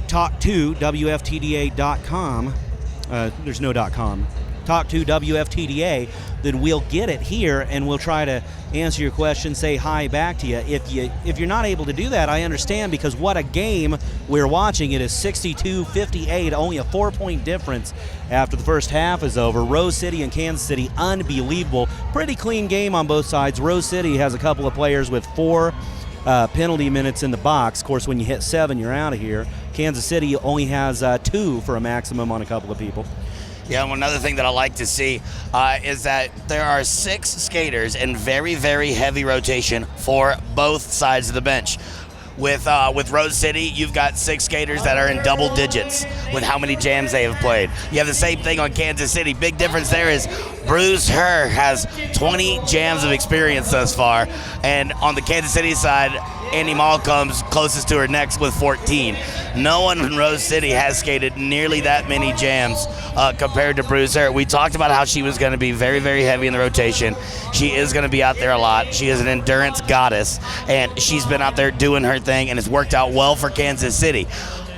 talk2wftda.com, there's no .com, talk2wftda, then we'll get it here and we'll try to answer your question, say hi back to you. If you're not able to do that, I understand, because what a game we're watching. It is 62-58, only a 4-point difference after the first half is over. Rose City and Kansas City, unbelievable. Pretty clean game on both sides. Rose City has a couple of players with 4 penalty minutes in the box. Of course, when you hit 7, you're out of here. Kansas City only has 2 for a maximum on a couple of people. Yeah, and another thing that I like to see is that there are 6 skaters in very heavy rotation for both sides of the bench. With Rose City, you've got 6 skaters that are in double digits with how many jams they have played. You have the same thing on Kansas City. Big difference there is Bruise Her has 20 jams of experience thus far, and on the Kansas City side, Annie Mall comes closest to her next with 14. No one in Rose City has skated nearly that many jams compared to Bruise Her. We talked about how she was going to be very heavy in the rotation. She is going to be out there a lot. She is an endurance goddess, and she's been out there doing her her thing, and it's worked out well for Kansas City.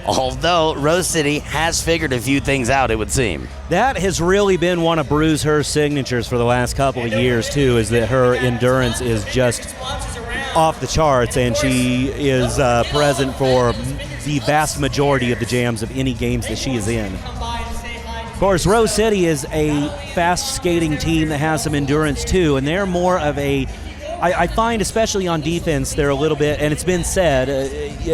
Although Rose City has figured a few things out, it would seem. That has really been one of Bruce Herr's signatures for the last couple of years, too, is that her endurance is just off the charts, and she is present for the vast majority of the jams of any games that she is in. Of course, Rose City is a fast skating team that has some endurance, too, and they're more of a I find, especially on defense, they're a little bit, and it's been said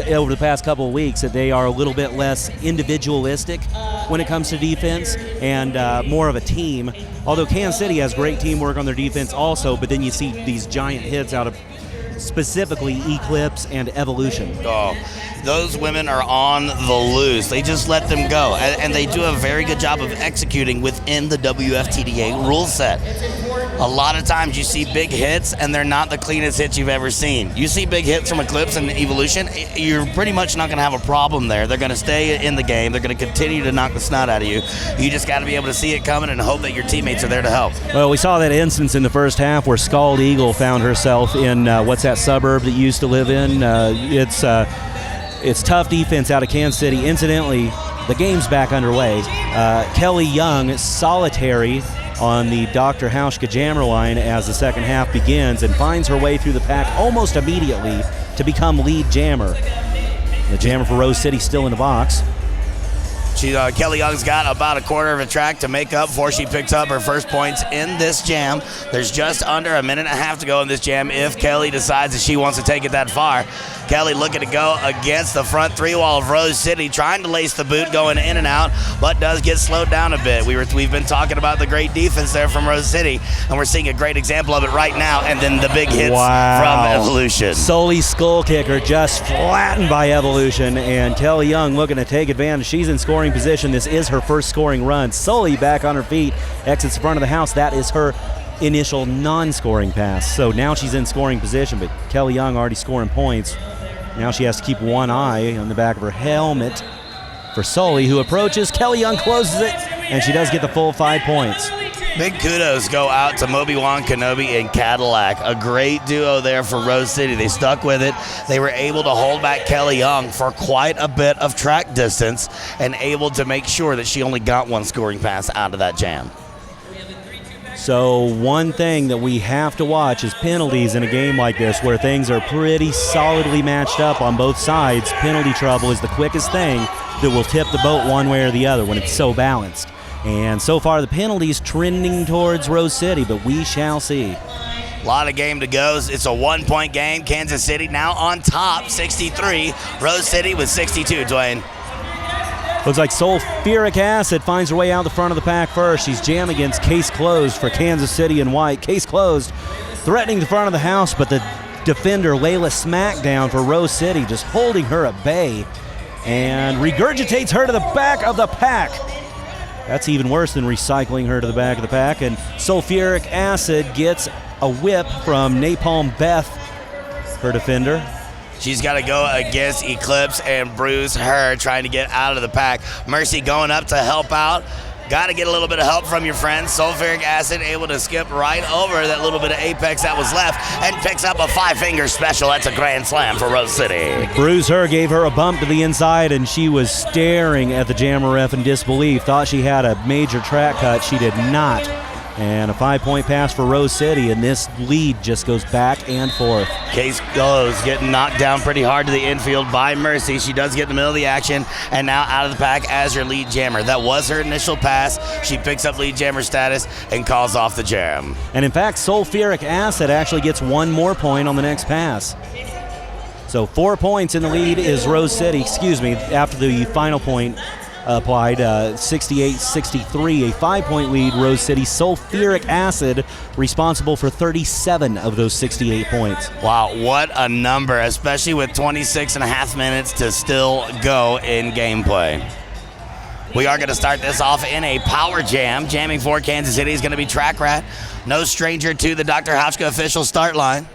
over the past couple of weeks, that they are a little bit less individualistic when it comes to defense and more of a team. Although Kansas City has great teamwork on their defense also, but then you see these giant hits out of specifically Eclipse and Evolution. Oh, those women are on the loose. They just let them go, and they do a very good job of executing within the WFTDA rule set. A lot of times you see big hits, and they're not the cleanest hits you've ever seen. You see big hits from Eclipse and Evolution, you're pretty much not going to have a problem there. They're going to stay in the game. They're going to continue to knock the snot out of you. You just got to be able to see it coming and hope that your teammates are there to help. Well, we saw that instance in the first half where Scald Eagle found herself in, what's that suburb that you used to live in? It's tough defense out of Kansas City. Incidentally, the game's back underway. Kelly Young, solitary on the Dr. Hauschka jammer line as the second half begins, and finds her way through the pack almost immediately to become lead jammer. The jammer for Rose City still in the box. Kelly Young's got about a quarter of a track to make up before she picks up her first points in this jam. There's just under a minute and a half to go in this jam if Kelly decides that she wants to take it that far. Kelly looking to go against the front three wall of Rose City, trying to lace the boot, going in and out, but does get slowed down a bit. We've been talking about the great defense there from Rose City, and we're seeing a great example of it right now, and then the big hits from Evolution. Sully's skull kicker just flattened by Evolution, and Kelly Young looking to take advantage. She's in scoring position. This is her first scoring run. Sully back on her feet, exits the front of the house. That is her initial non-scoring pass. So now she's in scoring position, but Kelly Young already scoring points. Now she has to keep one eye on the back of her helmet for Sully, who approaches. Kelly Young closes it, and she does get the full 5 points. Big kudos go out to Moby-Wan Kenobi and Cadillac. A great duo there for Rose City. They stuck with it. They were able to hold back Kelly Young for quite a bit of track distance and able to make sure that she only got one scoring pass out of that jam. So one thing that we have to watch is penalties in a game like this where things are pretty solidly matched up on both sides. Penalty trouble is the quickest thing that will tip the boat one way or the other when it's so balanced. And so far the penalties trending towards Rose City, but we shall see. A lot of game to go. It's a 1-point game. Kansas City now on top, 63. Rose City with 62, Dwayne. Looks like Sulfuric Acid finds her way out the front of the pack first. She's jammed against Case Closed for Kansas City in white. Case Closed threatening the front of the house, but the defender Layla Smackdown for Rose City just holding her at bay and regurgitates her to the back of the pack. That's even worse than recycling her to the back of the pack. And Sulfuric Acid gets a whip from Napalm Beth, her defender. She's got to go against Eclipse and Bruce Herr trying to get out of the pack. Mercy going up to help out. Got to get a little bit of help from your friends. Sulfuric Acid able to skip right over that little bit of apex that was left and picks up a 5-finger special. That's a grand slam for Rose City. Bruce Herr gave her a bump to the inside, and she was staring at the jammer ref in disbelief. Thought she had a major track cut. She did not. And a 5-point pass for Rose City, and this lead just goes back and forth. Case goes getting knocked down pretty hard to the infield by Mercy. She does get in the middle of the action, and now out of the pack as your lead jammer. That was her initial pass. She picks up lead jammer status and calls off the jam. And in fact, Sulfuric Acid actually gets one more point on the next pass. So 4 points in the lead is Rose City, after the final point applied, 68-63, a 5-point lead, Rose City. Sulfuric Acid responsible for 37 of those 68 points. Wow, what a number, especially with 26 and a half minutes to still go in gameplay. We are going to start this off in a power jam. Jamming for Kansas City is going to be Track Rat. No stranger to the Dr. Hauschka official start line.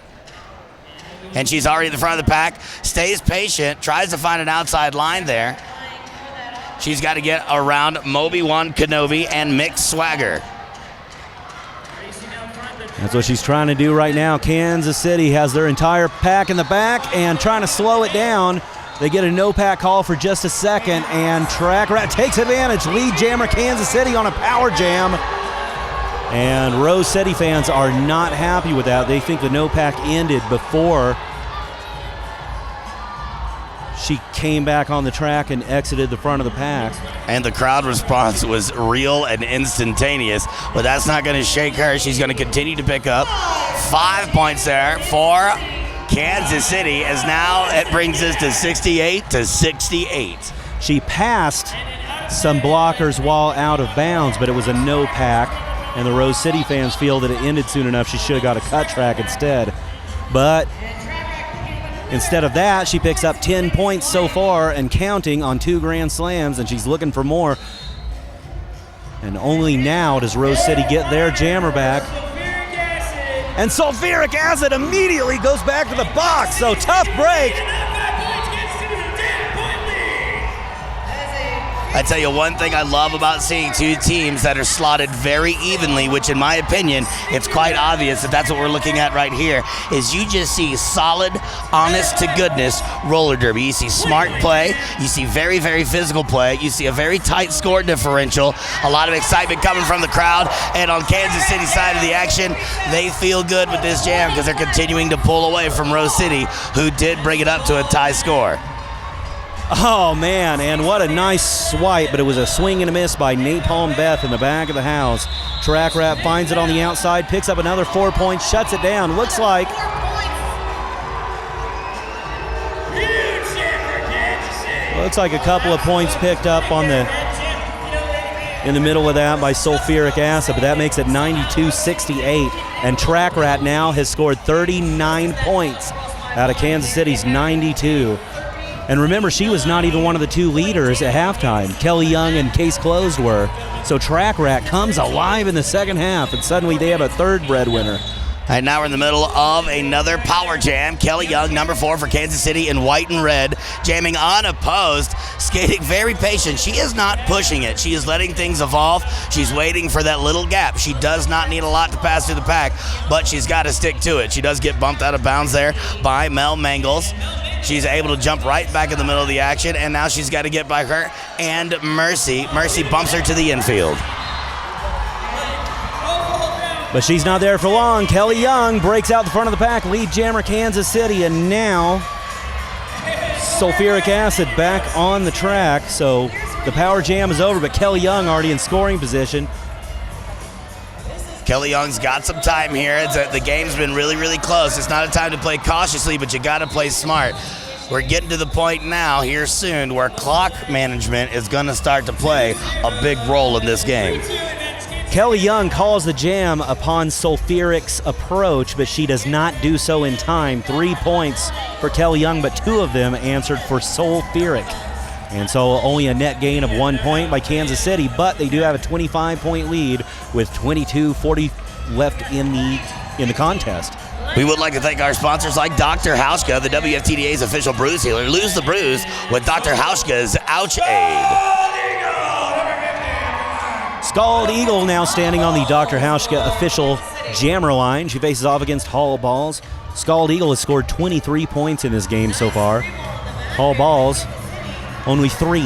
And she's already in the front of the pack. Stays patient, tries to find an outside line there. She's got to get around Moby-Wan Kenobi and Mick Swagger. That's what she's trying to do right now. Kansas City has their entire pack in the back and trying to slow it down. They get a no-pack call for just a second, and Track Rat takes advantage. Lead jammer Kansas City on a power jam. And Rose City fans are not happy with that. They think the no-pack ended before she came back on the track and exited the front of the pack. And the crowd response was real and instantaneous, but that's not going to shake her. She's going to continue to pick up 5 points there for Kansas As now it brings us to 68-68. She passed some blockers while out of bounds, but it was a no pack, and the Rose City fans feel that it ended soon enough. She should have got a cut track instead. But instead of that, she picks up 10 points so far and counting on 2 Grand Slams, and she's looking for more. And only now does Rose City get their jammer back. And sulfuric acid immediately goes back to the box, so tough break. I tell you one thing I love about seeing two teams that are slotted very evenly, which in my opinion, it's quite obvious that that's what we're looking at right here, is you just see solid, honest to goodness roller derby. You see smart play, you see very, very physical play, you see a very tight score differential, a lot of excitement coming from the crowd, and on Kansas City side of the action, they feel good with this jam because they're continuing to pull away from Rose City, who did bring it up to a tie score. Oh, man, and what a nice swipe, but it was a swing and a miss by Napalm Beth in the back of the house. Track Rat finds it on the outside, picks up another 4 points, shuts it down. Looks like a couple of points picked up on in the middle of that by sulfuric acid, but that makes it 92-68. And Track Rat now has scored 39 points out of Kansas City's 92. And remember, she was not even one of the 2 leaders at halftime. Kelly Young and Case Closed were. So Track Rat comes alive in the second half, and suddenly they have a third breadwinner. And now we're in the middle of another power jam. Kelly Young, number 4 for Kansas City in white and red, jamming unopposed, skating very patient. She is not pushing it. She is letting things evolve. She's waiting for that little gap. She does not need a lot to pass through the pack, but she's got to stick to it. She does get bumped out of bounds there by Mel Mangles. She's able to jump right back in the middle of the action, and now she's got to get by her and Mercy. Mercy bumps her to the infield. But she's not there for long. Kelly Young breaks out the front of the pack, lead jammer Kansas City, and now sulfuric acid back on the track. So the power jam is over, but Kelly Young already in scoring position. Kelly Young's got some time here. The game's been really, really close. It's not a time to play cautiously, but you got to play smart. We're getting to the point now here soon where clock management is going to start to play a big role in this game. Kelly Young calls the jam upon sulfuric's approach, but she does not do so in time. 3 points for Kelly Young, but 2 of them answered for sulfuric. And so only a net gain of 1 point by Kansas City, but they do have a 25-point lead with 22:40 left in the contest. We would like to thank our sponsors like Dr. Hauschka, the WFTDA's official bruise healer. Lose the bruise with Dr. Hauschka's Ouch Aid. Scald Eagle now standing on the Dr. Hauschka official jammer line. She faces off against Hall Balls. Scald Eagle has scored 23 points in this game so far. Hall Balls, only 3.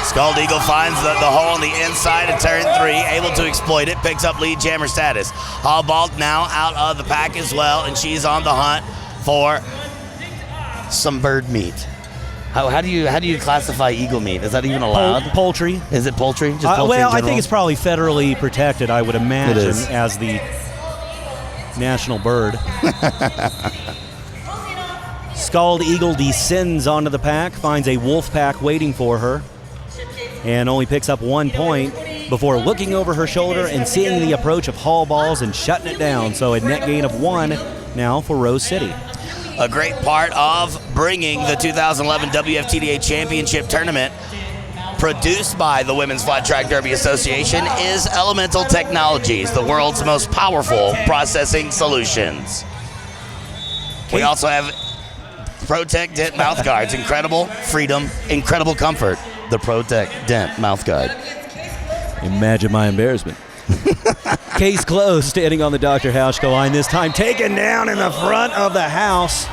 Scald Eagle finds the hole on the inside of turn 3, able to exploit it, picks up lead jammer status. Hall Ball now out of the pack as well, and she's on the hunt for some bird meat. How do you classify eagle meat? Is that even allowed? Poultry. Is it poultry? Just poultry well, in I think it's probably federally protected, I would imagine, as the national bird. Scald Eagle descends onto the pack, finds a wolf pack waiting for her, and only picks up 1 point before looking over her shoulder and seeing the approach of Hall Balls and shutting it down. So a net gain of 1 now for Rose City. A great part of bringing the 2011 WFTDA Championship Tournament, produced by the Women's Flat Track Derby Association, is Elemental Technologies, the world's most powerful processing solutions. We also have ProTech Dent mouth guards. Incredible freedom, incredible comfort. The ProTech Dent mouth guard. Imagine my embarrassment. Case closed, standing on the Dr. Hauschka line this time, taken down in the front of the house.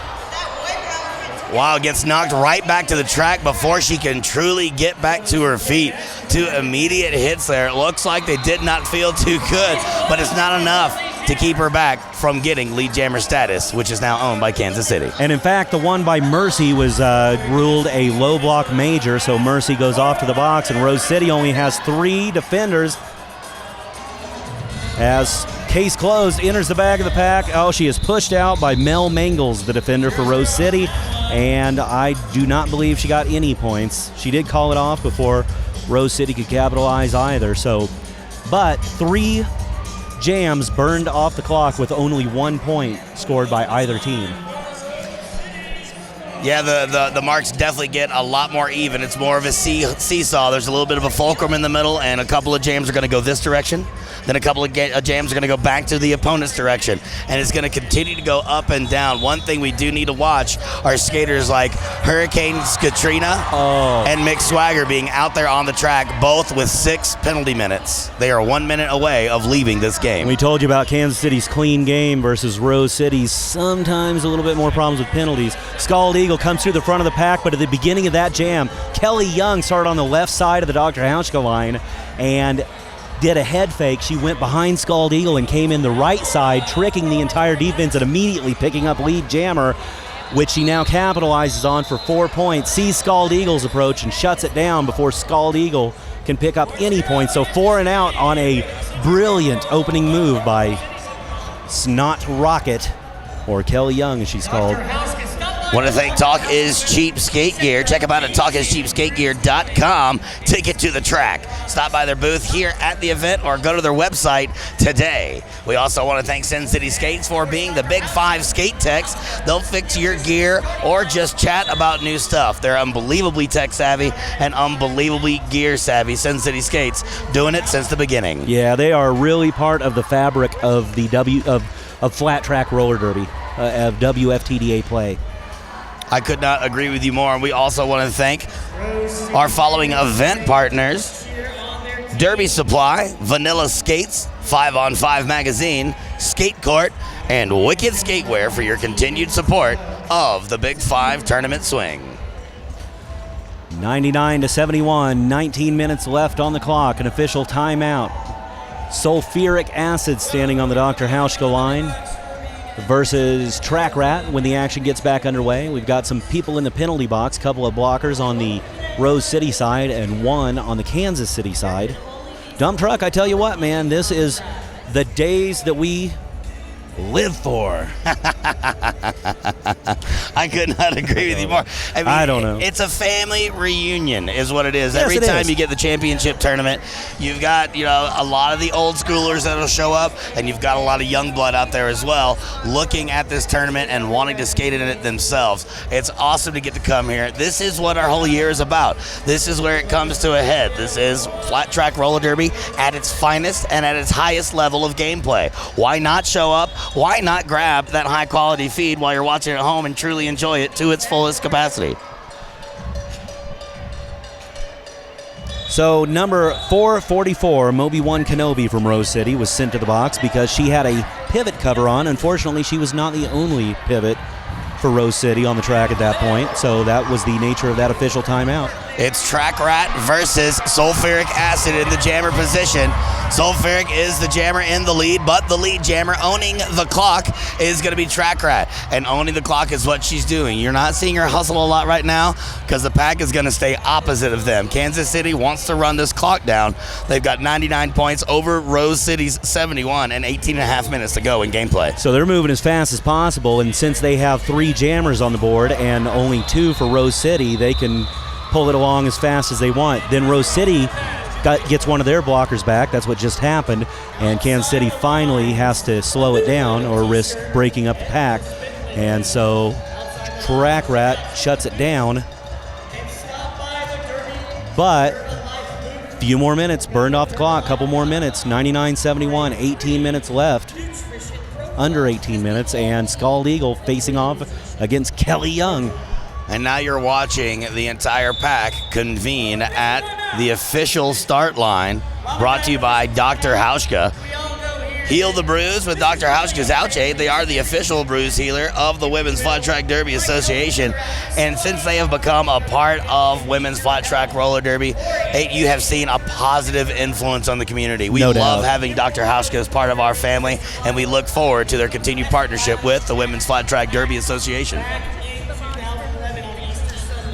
Wow, gets knocked right back to the track before she can truly get back to her feet. 2 immediate hits there. It looks like they did not feel too good, but it's not enough to keep her back from getting lead jammer status, which is now owned by Kansas City. And in fact, the one by Mercy was ruled a low block major, so Mercy goes off to the box, and Rose City only has 3 defenders. As Case closed, enters the back of the pack. Oh, she is pushed out by Mel Mangles, the defender for Rose City, and I do not believe she got any points. She did call it off before Rose City could capitalize either. So, but 3 jams burned off the clock with only 1 point scored by either team. Yeah, the marks definitely get a lot more even. It's more of a seesaw. There's a little bit of a fulcrum in the middle, and a couple of jams are going to go this direction. Then a couple of jams are going to go back to the opponent's direction, and it's going to continue to go up and down. One thing we do need to watch are skaters like Hurricanes Katrina and Mick Swagger being out there on the track, both with 6 penalty minutes. They are 1 minute away of leaving this game. We told you about Kansas City's clean game versus Rose City's sometimes a little bit more problems with penalties. Scald Eagle comes through the front of the pack, but at the beginning of that jam, Kelly Young started on the left side of the Dr. Hauschka line and did a head fake. She went behind Scald Eagle and came in the right side, tricking the entire defense and immediately picking up lead jammer, which she now capitalizes on for 4 points. Sees Scald Eagle's approach and shuts it down before Scald Eagle can pick up any points. So 4 and out on a brilliant opening move by Snot Rocket, or Kelly Young as she's called. Want to thank Talk is Cheap Skate Gear. Check them out at talkischeapskategear.com to get to the track. Stop by their booth here at the event or go to their website today. We also want to thank Sin City Skates for being the Big 5 skate techs. They'll fix your gear or just chat about new stuff. They're unbelievably tech savvy and unbelievably gear savvy. Sin City Skates, doing it since the beginning. Yeah, they are really part of the fabric of the flat track roller derby, of WFTDA play. I could not agree with you more. And we also want to thank our following event partners: Derby Supply, Vanilla Skates, 5on5 Magazine, Skate Court, and Wicked Skatewear for your continued support of the Big 5 Tournament Swing. 99-71, 19 minutes left on the clock, an official timeout. Sulfuric acid standing on the Dr. Hauschka line versus Track Rat when the action gets back underway. We've got some people in the penalty box, a couple of blockers on the Rose City side and 1 on the Kansas City side. Dump Truck, I tell you what, man, this is the days that we live for. I could not agree with you more. I mean, I don't know. It's a family reunion is what it is. Yes, Every it time is. you get the championship tournament, you've got, a lot of the old schoolers that'll show up, and you've got a lot of young blood out there as well looking at this tournament and wanting to skate in it themselves. It's awesome to get to come here. This is what our whole year is about. This is where it comes to a head. This is flat track roller derby at its finest and at its highest level of gameplay. Why not show up? Why not grab that high quality feed while you're watching at home and truly enjoy it to its fullest capacity? So number 444, Moby One Kenobi from Rose City, was sent to the box because she had a pivot cover on. Unfortunately, she was not the only pivot for Rose City on the track at that point, so that was the nature of that official timeout. It's Track Rat versus Sulfuric Acid in the jammer position. Sulfuric is the jammer in the lead, but the lead jammer owning the clock is going to be Track Rat. And owning the clock is what she's doing. You're not seeing her hustle a lot right now because the pack is going to stay opposite of them. Kansas City wants to run this clock down. They've got 99 points over Rose City's 71 and 18 and a half minutes to go in gameplay. So they're moving as fast as possible, and since they have 3 jammers on the board and only 2 for Rose City, they can pull it along as fast as they want. Then Rose City gets one of their blockers back. That's what just happened, and Kansas City finally has to slow it down or risk breaking up the pack. And so Track Rat shuts it down, but a few more minutes burned off the clock, couple more minutes. 99-71, 18 minutes left, under 18 minutes, and Scald Eagle facing off against Kelly Young. And now you're watching the entire pack convene at the official start line, brought to you by Dr. Hauschka. Heal the Bruise with Dr. Hauschka's Ouchade. They are the official bruise healer of the Women's Flat Track Derby Association. And since they have become a part of Women's Flat Track Roller Derby, you have seen a positive influence on the community. We love having Dr. Hauschka as part of our family, and we look forward to their continued partnership with the Women's Flat Track Derby Association.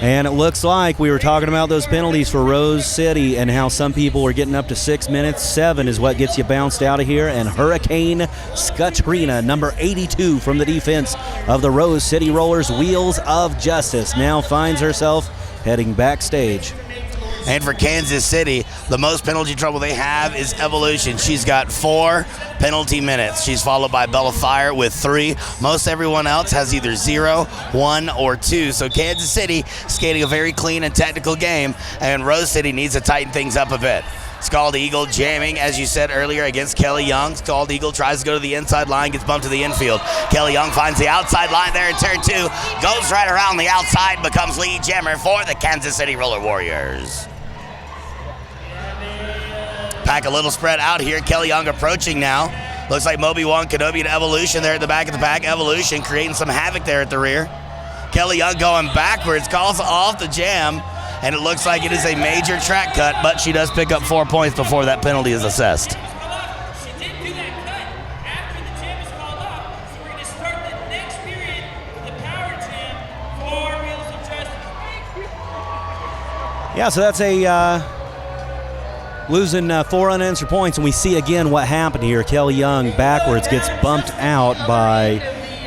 And it looks like we were talking about those penalties for Rose City and how some people were getting up to 6 minutes. 7 is what gets you bounced out of here. And Hurricane Skatrina, number 82 from the defense of the Rose City Rollers, Wheels of Justice, now finds herself heading backstage. And for Kansas City, the most penalty trouble they have is Evolution. She's got 4 penalty minutes. She's followed by Bella Fire with 3. Most everyone else has either 0, 1, or 2. So Kansas City skating a very clean and technical game, and Rose City needs to tighten things up a bit. Scald Eagle jamming, as you said earlier, against Kelly Young. Scald Eagle tries to go to the inside line, gets bumped to the infield. Kelly Young finds the outside line there in turn 2, goes right around the outside, becomes lead jammer for the Kansas City Roller Warriors. Pack a little spread out here. Kelly Young approaching now. Looks like Moby One, Kenobi, and Evolution there at the back of the pack. Evolution creating some havoc there at the rear. Kelly Young going backwards, calls off the jam, and it looks like it is a major track cut, but she does pick up 4 points before that penalty is assessed. She didn't do that cut after the jam is called off, so we're going to start the next period with the power jam for Wheels of Justice. Yeah, so that's a losing 4 unanswered points, and we see again what happened here. Kelly Young backwards gets bumped out by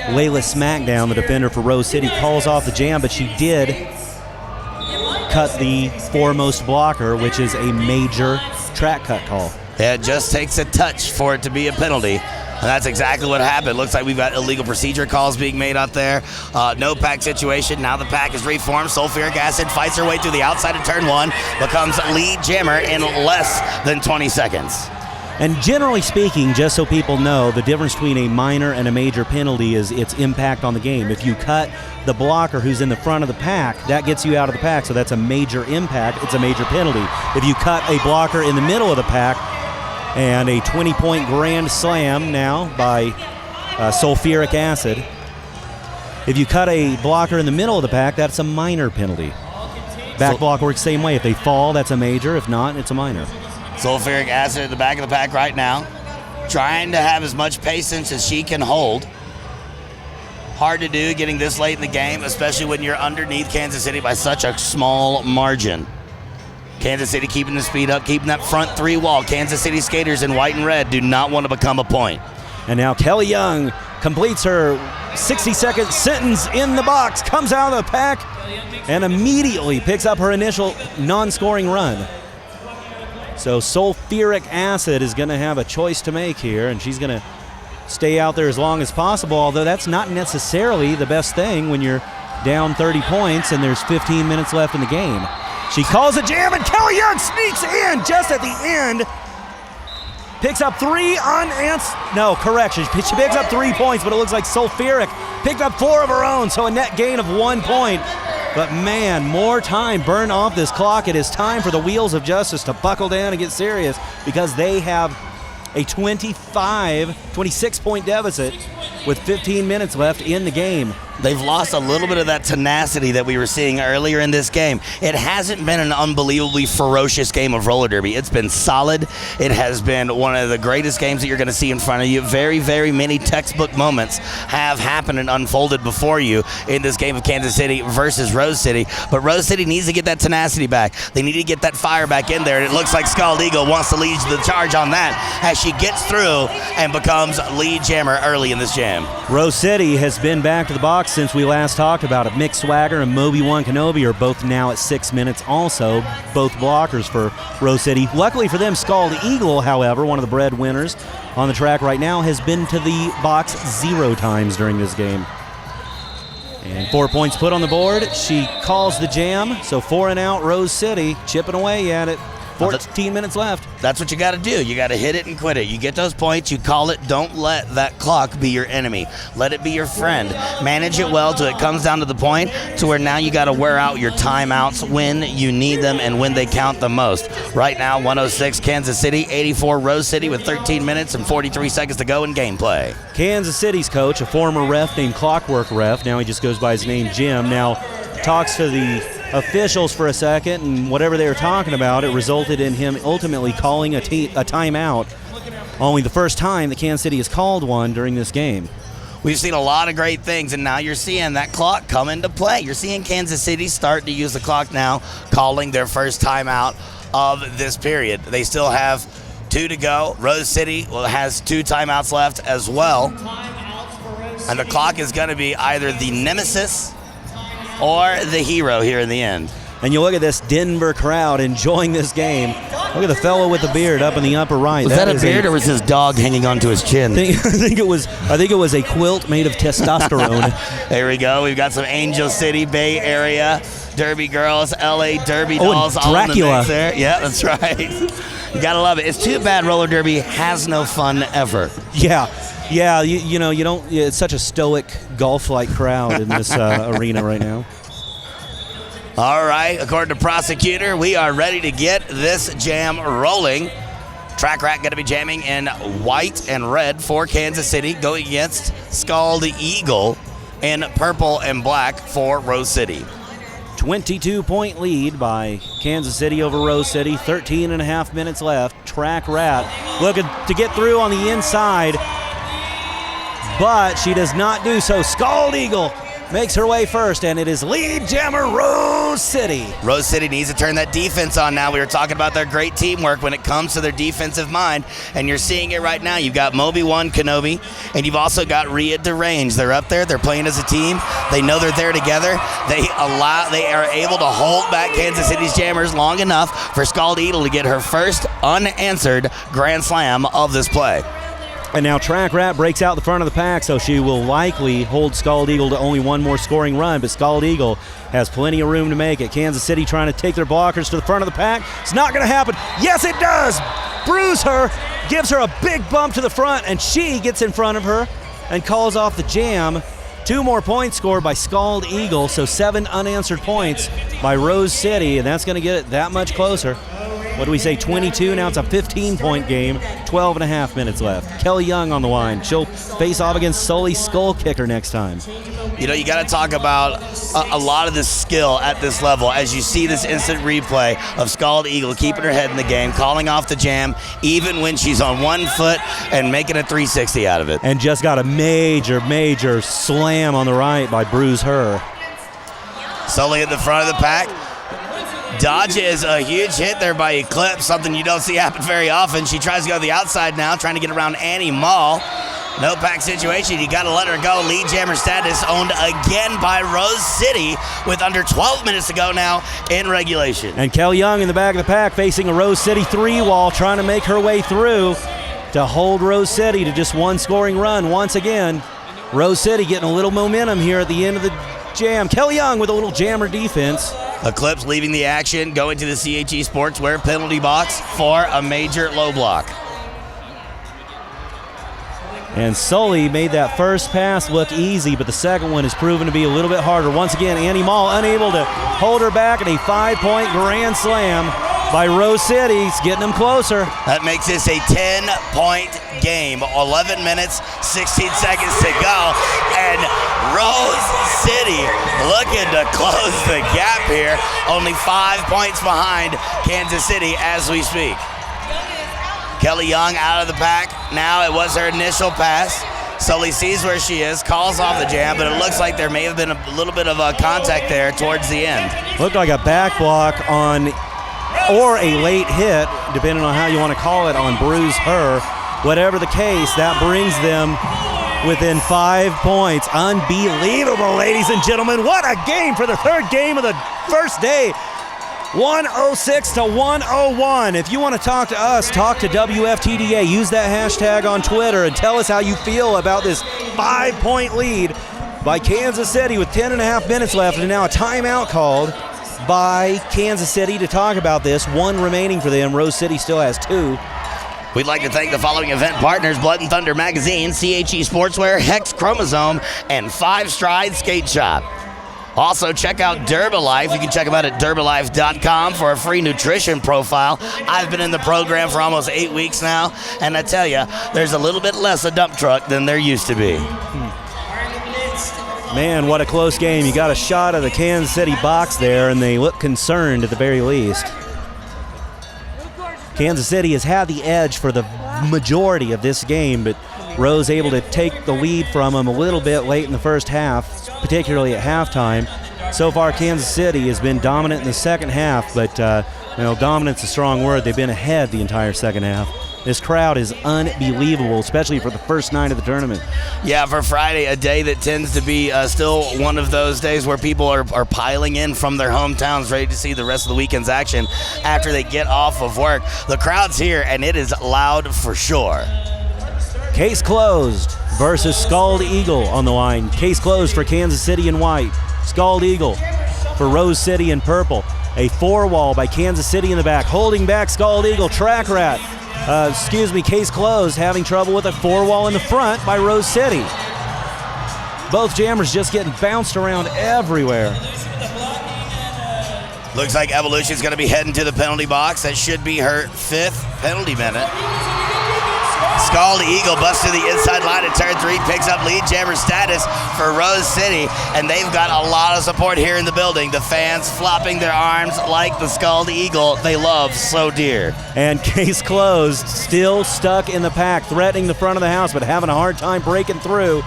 Layla Smackdown, the defender for Rose City, calls off the jam, but she did cut the foremost blocker, which is a major track cut call. Yeah, it just takes a touch for it to be a penalty. And that's exactly what happened. Looks like we've got illegal procedure calls being made out there. No pack situation. Now the pack is reformed. Sulfuric acid fights her way through the outside of turn 1, becomes lead jammer in less than 20 seconds. And generally speaking, just so people know, the difference between a minor and a major penalty is its impact on the game. If you cut the blocker who's in the front of the pack, that gets you out of the pack, so that's a major impact. It's a major penalty. If you cut a blocker in the middle of the pack, and a 20-point grand slam now by sulfuric acid. If you cut a blocker in the middle of the pack, that's a minor penalty. Back block works the same way. If they fall, that's a major. If not, it's a minor. Sulfuric acid at the back of the pack right now, trying to have as much patience as she can hold. Hard to do getting this late in the game, especially when you're underneath Kansas City by such a small margin. Kansas City keeping the speed up, keeping that front 3 wall. Kansas City skaters in white and red do not want to become a point. And now Kelly Young completes her 60-second sentence in the box, comes out of the pack, and immediately picks up her initial non-scoring run. So sulfuric acid is going to have a choice to make here, and she's going to stay out there as long as possible, although that's not necessarily the best thing when you're down 30 points and there's 15 minutes left in the game. She calls a jam, and Kelly Young sneaks in just at the end. Picks up 3 unanswered. No, correction. She picks up 3 points, but it looks like Sulfuric picked up 4 of her own, so a net gain of 1 point. But man, more time burned off this clock. It is time for the Wheels of Justice to buckle down and get serious, because they have a 26-point deficit with 15 minutes left in the game. They've lost a little bit of that tenacity that we were seeing earlier in this game. It hasn't been an unbelievably ferocious game of roller derby. It's been solid. It has been one of the greatest games that you're going to see in front of you. Very, very many textbook moments have happened and unfolded before you in this game of Kansas City versus Rose City. But Rose City needs to get that tenacity back. They need to get that fire back in there, and it looks like Scald Eagle wants to lead the charge on that as she gets through and becomes lead jammer early in this jam. Rose City has been back to the box since we last talked about it. Mick Swagger and Moby One Kenobi are both now at 6 minutes also, both blockers for Rose City. Luckily for them, Scald Eagle, however, one of the breadwinners on the track right now, has been to the box 0 times during this game. And 4 points put on the board. She calls the jam, so 4 and out, Rose City chipping away at it. 14 minutes left. That's what you got to do. You got to hit it and quit it. You get those points, you call it. Don't let that clock be your enemy. Let it be your friend. Manage it well till it comes down to the point to where now you got to wear out your timeouts when you need them and when they count the most. Right now, 106 Kansas City, 84 Rose City with 13 minutes and 43 seconds to go in gameplay. Kansas City's coach, a former ref named Clockwork Ref, now he just goes by his name Jim, now talks to the officials for a second, and whatever they were talking about, it resulted in him ultimately calling a timeout. Only the first time that Kansas City has called one during this game. We've seen a lot of great things, and now you're seeing that clock come into play. You're seeing Kansas City start to use the clock now, calling their first timeout of this period. They still have 2 to go. Rose City has 2 timeouts left as well. And the clock is going to be either the nemesis or the hero here in the end. And you look at this Denver crowd enjoying this game. Look at the fellow with the beard up in the upper right. Was that a beard or was his dog hanging onto his chin? I think it was a quilt made of testosterone. There we go. We've got some Angel City, Bay Area, Derby girls, LA Derby dolls, all in the mix there. Yeah, that's right. You gotta love it. It's too bad roller derby has no fun ever. Yeah. You know, you don't. It's such a stoic golf-like crowd in this arena right now. All right, according to prosecutor, we are ready to get this jam rolling. Track Rat going to be jamming in white and red for Kansas City, going against Scald Eagle in purple and black for Rose City. 22-point lead by Kansas City over Rose City. 13 and a half minutes left. Track Rat looking to get through on the inside, but she does not do so. Scald Eagle makes her way first, and it is lead jammer Rose City. Rose City needs to turn that defense on now. We were talking about their great teamwork when it comes to their defensive mind, and you're seeing it right now. You've got Moby One Kenobi, and you've also got Rhea DeRange. They're up there. They're playing as a team. They know they're there together. They are able to hold back Kansas City's jammers long enough for Scald Eagle to get her first unanswered Grand Slam of this play. And now Track Rat breaks out the front of the pack, so she will likely hold Scald Eagle to only one more scoring run, but Scald Eagle has plenty of room to make it. Kansas City trying to take their blockers to the front of the pack. It's not going to happen. Yes, it does. Bruise her, gives her a big bump to the front, and she gets in front of her and calls off the jam. 2 more points scored by Scald Eagle, so 7 unanswered points by Rose City, and that's going to get it that much closer. What do we say, 22? Now it's a 15-point game, 12 and a half minutes left. Kelly Young on the line. She'll face off against Sully Skull Kicker next time. You know, you got to talk about a lot of this skill at this level as you see this instant replay of Scald Eagle keeping her head in the game, calling off the jam, even when she's on one foot and making a 360 out of it. And just got a major slam on the right by Bruise Her. Sully at the front of the pack. Dodges a huge hit there by Eclipse, something you don't see happen very often. She tries to go to the outside now, trying to get around Annie Mall. No pack situation. You got to let her go. Lead jammer status owned again by Rose City with under 12 minutes to go now in regulation. And Kelly Young in the back of the pack facing a Rose City 3-wall, trying to make her way through to hold Rose City to just one scoring run once again. Rose City getting a little momentum here at the end of the jam. Kelly Young with a little jammer defense. Eclipse leaving the action, going to the CHE Sportswear penalty box for a major low block. And Sully made that first pass look easy, but the second one has proven to be a little bit harder. Once again, Annie Mall unable to hold her back, and a 5-point grand slam by Rose City. It's getting them closer. That makes this a 10-point game. 11 minutes, 16 seconds to go. And Rose City looking to close the gap here. Only 5 points behind Kansas City as we speak. Kelly Young out of the pack. Now it was her initial pass. Sully sees where she is, calls off the jam, but it looks like there may have been a little bit of a contact there towards the end. Looked like a back block on, or a late hit, depending on how you want to call it, on Bruise Her. Whatever the case, that brings them within 5 points. Unbelievable, ladies and gentlemen. What a game for the third game of the first day. 106 to 101. If you want to talk to us, talk to WFTDA. Use that hashtag on Twitter and tell us how you feel about this 5-point lead by Kansas City with 10 and a half minutes left, and now a timeout called by Kansas City to talk about this. One remaining for them. Rose City still has 2. We'd like to thank the following event partners: Blood and Thunder Magazine, CHE Sportswear, Hex Chromosome, and 5 Stride Skate Shop. Also, check out Derbalife. You can check them out at Derbalife.com for a free nutrition profile. I've been in the program for almost 8 weeks now, and I tell you, there's a little bit less a dump truck than there used to be. Man, what a close game. You got a shot of the Kansas City box there, and they look concerned at the very least. Kansas City has had the edge for the majority of this game, but Rose able to take the lead from them a little bit late in the first half, particularly at halftime. So far, Kansas City has been dominant in the second half, but dominant's a strong word. They've been ahead the entire second half. This crowd is unbelievable, especially for the first night of the tournament. Yeah, for Friday, a day that tends to be still one of those days where people are piling in from their hometowns ready to see the rest of the weekend's action after they get off of work. The crowd's here, and it is loud for sure. Case closed versus Scald Eagle on the line. Case closed for Kansas City in white. Scald Eagle for Rose City in purple. A 4-wall by Kansas City in the back. Holding back Scald Eagle. Track Rat. Case closed, having trouble with a 4-wall in the front by Rose City. Both jammers just getting bounced around everywhere. Looks like Evolution's going to be heading to the penalty box. That should be her 5th penalty minute. Scald Eagle busts to the inside line at turn 3, picks up lead jammer status for Rose City, and they've got a lot of support here in the building. The fans flopping their arms like the Scald Eagle they love so dear. And case closed, still stuck in the pack, threatening the front of the house, but having a hard time breaking through.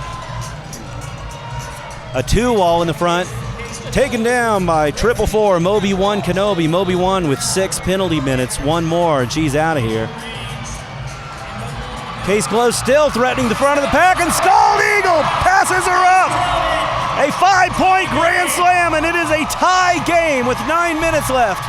A 2-wall in the front, taken down by 444 Moby 1 Kenobi. Moby 1 with 6 penalty minutes, 1 more, and she's out of here. Case closed, still threatening the front of the pack, and Scald Eagle passes her up. A 5-point grand slam, and it is a tie game with 9 minutes left.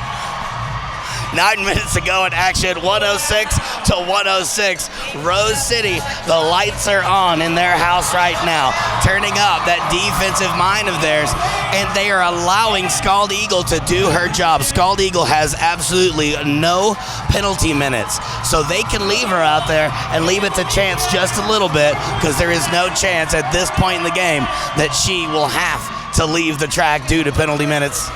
9 minutes to go in action, 106 to 106. Rose City, the lights are on in their house right now, turning up that defensive mind of theirs, and they are allowing Scald Eagle to do her job. Scald Eagle has absolutely no penalty minutes, so they can leave her out there and leave it to chance just a little bit, because there is no chance at this point in the game that she will have to leave the track due to penalty minutes.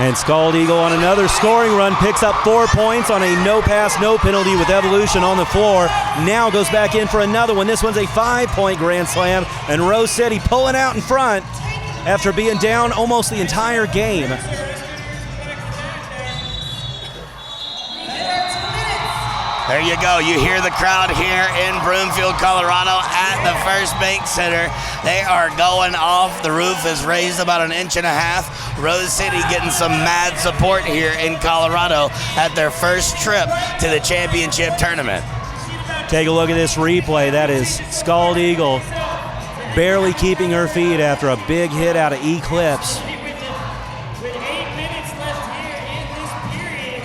And Scald Eagle on another scoring run picks up 4 points on a no pass, no penalty with Evolution on the floor. Now goes back in for another one. This one's a 5-point grand slam, and Rose City pulling out in front after being down almost the entire game. There you go. You hear the crowd here in Broomfield, Colorado at the First Bank Center. They are going off. The roof is raised about 1.5 inches. Rose City getting some mad support here in Colorado at their first trip to the championship tournament. Take a look at this replay. That is Scald Eagle barely keeping her feet after a big hit out of Eclipse. With 8 minutes left here in this period,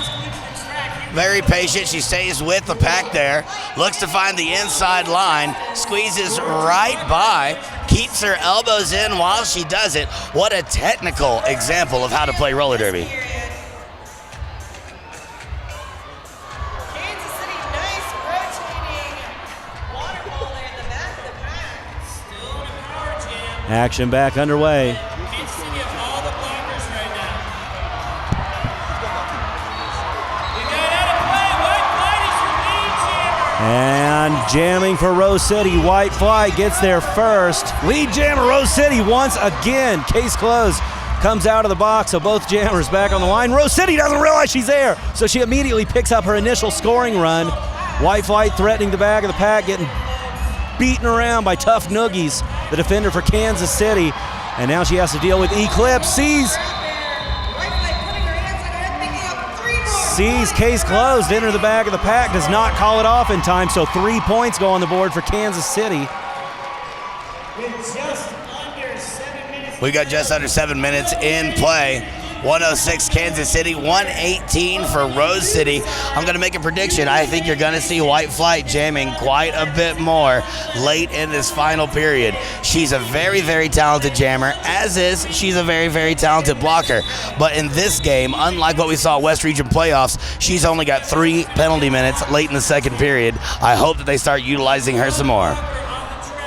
the track. Very patient. She stays with the pack there. Looks to find the inside line. Squeezes right by. Keeps her elbows in while she does it. What a technical example of how to play roller derby. Kansas City, nice rotating waterfall in the back of the pack. Still in a power jam. Action back underway. Kansas City have all the blockers right now. We got out of play. White Flight is your lead jammer. And jamming for Rose City. White Flight gets there first. Lead jammer Rose City once again. Case closed. Comes out of the box, so both jammers back on the line. Rose City doesn't realize she's there, so she immediately picks up her initial scoring run. White Flight threatening the back of the pack, getting beaten around by Tough Noogies, the defender for Kansas City. And now she has to deal with Eclipse. Sees case closed, enter the back of the pack, does not call it off in time, so 3 points go on the board for Kansas City. With just under 7 minutes. We got just under 7 minutes in play. 106 Kansas City, 118 for Rose City. I'm going to make a prediction. I think you're going to see White Flight jamming quite a bit more late in this final period. She's a very, very talented jammer, as is she's a very, very talented blocker. But in this game, unlike what we saw at West Region playoffs, she's only got 3 penalty minutes late in the second period. I hope that they start utilizing her some more.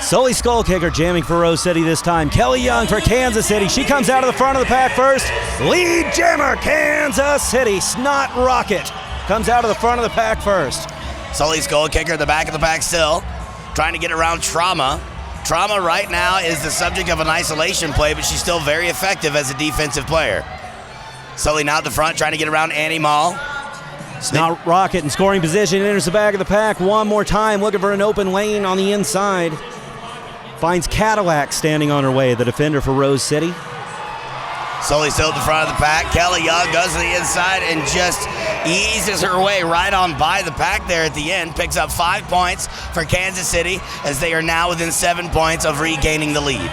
Sully Skull Kicker jamming for Rose City this time. Kelly Young for Kansas City. She comes out of the front of the pack first. Lead jammer, Kansas City. Snot Rocket comes out of the front of the pack first. Sully Skull Kicker at the back of the pack still, trying to get around Trauma. Trauma right now is the subject of an isolation play, but she's still very effective as a defensive player. Sully now at the front, trying to get around Annie Mall. Snot Rocket in scoring position, enters the back of the pack one more time, looking for an open lane on the inside. Finds Cadillac standing on her way, the defender for Rose City. Sully still at the front of the pack. Kelly Young goes to the inside and just eases her way right on by the pack there at the end. Picks up 5 points for Kansas City as they are now within 7 points of regaining the lead.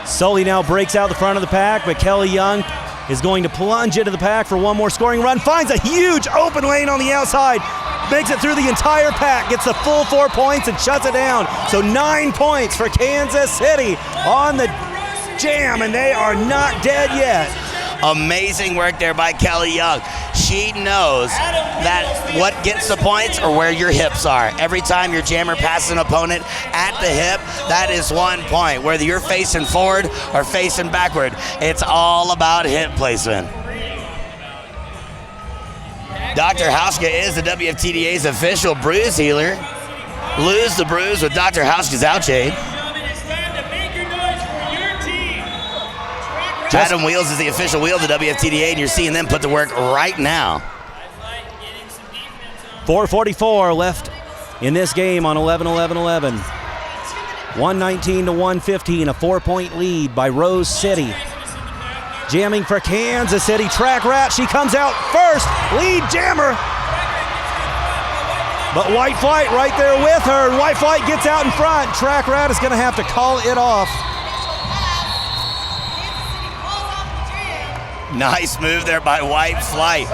Sully now breaks out the front of the pack, but Kelly Young is going to plunge into the pack for one more scoring run. Finds a huge open lane on the outside. Makes it through the entire pack, gets the full 4 points and shuts it down. So 9 points for Kansas City on the jam, and they are not dead yet. Amazing work there by Kelly Young. She knows that what gets the points are where your hips are. Every time your jammer passes an opponent at the hip, that is 1 point. Whether you're facing forward or facing backward, it's all about hip placement. Dr. Hauschka is the WFTDA's official bruise healer. Lose the bruise with Dr. Hauschka's Ouchade. Adam Wheels is the official wheel of the WFTDA, and you're seeing them put to work right now. 4:44 left in this game on 11-11-11. 119 to 115, a 4-point lead by Rose City. Jamming for Kansas City, Track Rat, she comes out first, lead jammer. But White Flight right there with her, and White Flight gets out in front. Track Rat is going to have to call it off. Nice move there by White Flight.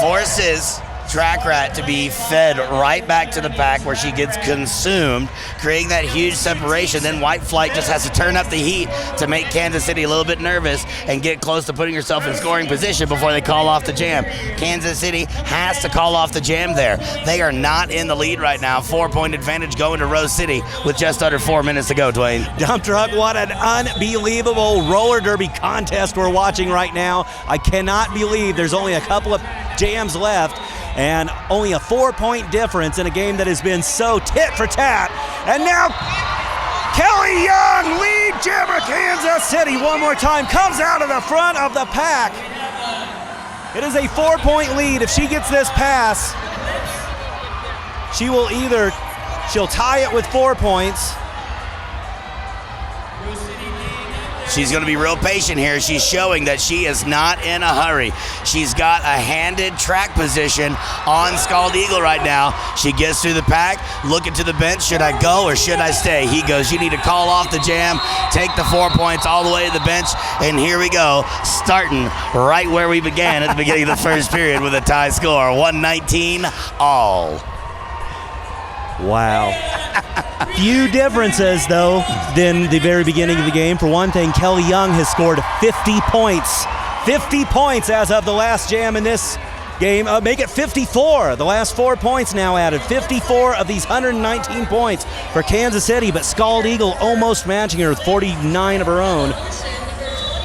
Forces Track Rat to be fed right back to the pack where she gets consumed, creating that huge separation. Then White Flight just has to turn up the heat to make Kansas City a little bit nervous and get close to putting herself in scoring position before they call off the jam. Kansas City has to call off the jam there. They are not in the lead right now. 4-point advantage going to Rose City with just under 4 minutes to go, Dwayne. Dump Truck, what an unbelievable roller derby contest we're watching right now. I cannot believe there's only a couple of jams left and only a 4-point difference in a game that has been so tit for tat. And now Kelly Young, lead jammer Kansas City one more time, comes out of the front of the pack. It is a 4-point lead. If she gets this pass, she'll tie it with 4 points. She's going to be real patient here. She's showing that she is not in a hurry. She's got a handed track position on Scald Eagle right now. She gets through the pack, looking to the bench. Should I go or should I stay? He goes, you need to call off the jam, take the 4 points all the way to the bench, and here we go, starting right where we began at the beginning of the first period with a tie score, 119 all. Wow. Few differences, though, than the very beginning of the game. For one thing, Kelly Young has scored 50 points. 50 points as of the last jam in this game. Make it 54. The last 4 points now added. 54 of these 119 points for Kansas City, but Scald Eagle almost matching her with 49 of her own.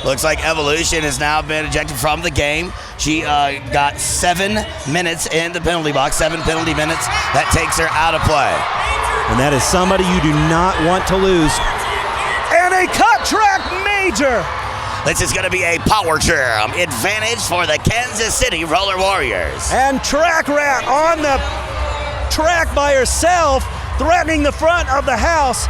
Looks like Evolution has now been ejected from the game. She got 7 minutes in the penalty box, 7 penalty minutes. That takes her out of play. And that is somebody you do not want to lose. And a cut track major. This is going to be a power jam advantage for the Kansas City Roller Warriors. And Track Rat on the track by herself, threatening the front of the house.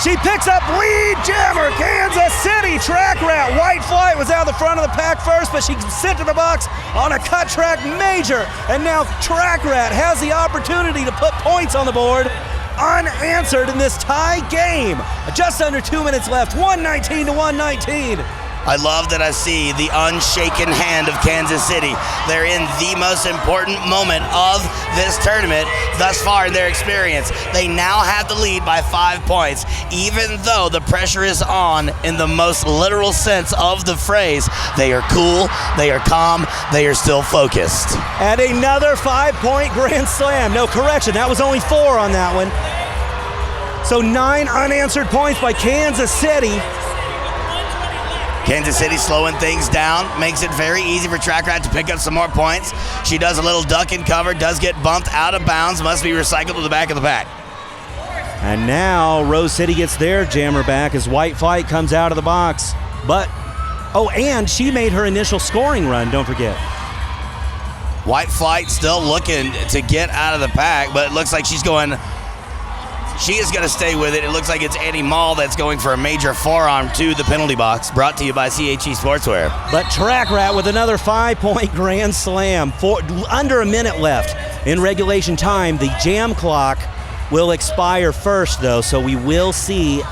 She picks up lead jammer, Kansas City. Track Rat, White Flight was out the front of the pack first, but she sent to the box on a cut track major. And now Track Rat has the opportunity to put points on the board unanswered in this tie game. Just under 2 minutes left, 119 to 119. I love that I see the unshaken hand of Kansas City. They're in the most important moment of this tournament thus far in their experience. They now have the lead by 5 points, even though the pressure is on in the most literal sense of the phrase. They are cool, they are calm, they are still focused. And another 5-point grand slam. No, correction, that was only 4 on that one. So 9 unanswered points by Kansas City. Kansas City slowing things down, makes it very easy for Track Rat to pick up some more points. She does a little duck and cover, does get bumped out of bounds, must be recycled to the back of the pack. And now Rose City gets their jammer back as White Flight comes out of the box. But, oh, and she made her initial scoring run, don't forget. White Flight still looking to get out of the pack, but it looks like she is going to stay with it. It looks like it's Annie Mall that's going for a major forearm to the penalty box, brought to you by CHE Sportswear. But Track Rat with another 5-point grand slam. Under a minute left in regulation time. The jam clock will expire first, though, so we will see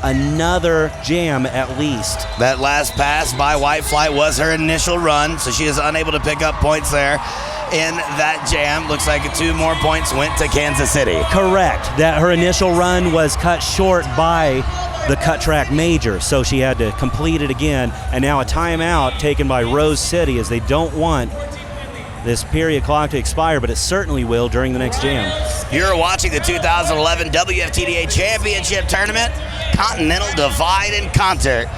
another jam at least. That last pass by White Flight was her initial run, so she is unable to pick up points there in that jam. Looks like 2 more points went to Kansas City. Correct. That her initial run was cut short by the cut track major, so she had to complete it again. And now a timeout taken by Rose City, as they don't want this period clock to expire, but it certainly will during the next jam. You're watching the 2011 WFTDA Championship Tournament, Continental Divide and Conquer,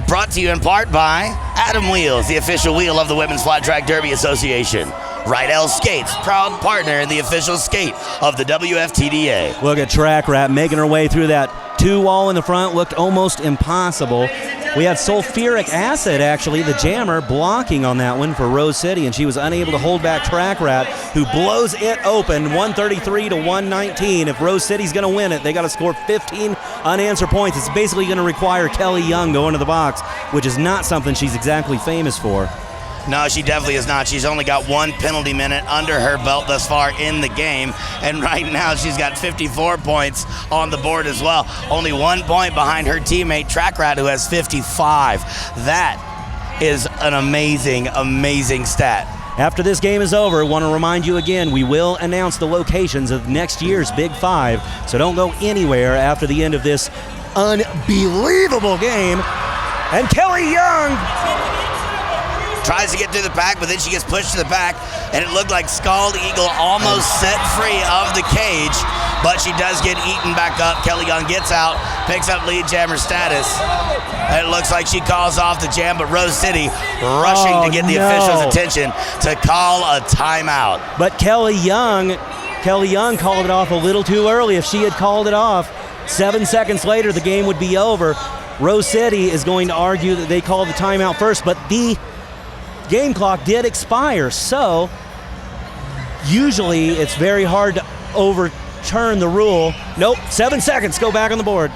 brought to you in part by Adam Wheels, the official wheel of the Women's Flat Track Derby Association. Rydell Skates, proud partner in the official skate of the WFTDA. Look at Track Rat making her way through that 2-wall in the front. Looked almost impossible. We had sulfuric acid, actually, the jammer, blocking on that one for Rose City, and she was unable to hold back Track Rat, who blows it open 133 to 119. If Rose City's going to win it, they got to score 15 unanswered points. It's basically going to require Kelly Young going to the box, which is not something she's exactly famous for. No, she definitely is not. She's only got 1 penalty minute under her belt thus far in the game, and right now she's got 54 points on the board as well. Only 1 point behind her teammate Track Rat, who has 55. That is an amazing, amazing stat. After this game is over, I want to remind you again, we will announce the locations of next year's Big Five, so don't go anywhere after the end of this unbelievable game. And Kelly Young tries to get through the pack, but then she gets pushed to the back, and it looked like Scald Eagle almost set free of the cage, but she does get eaten back up. Kelly Young gets out, picks up lead jammer status. And it looks like she calls off the jam, but Rose City rushing to get the officials' attention to call a timeout. But Kelly Young called it off a little too early. If she had called it off 7 seconds later, the game would be over. Rose City is going to argue that they called the timeout first, but the game clock did expire, so usually it's very hard to overturn the rule. Nope, 7 seconds, go back on the board.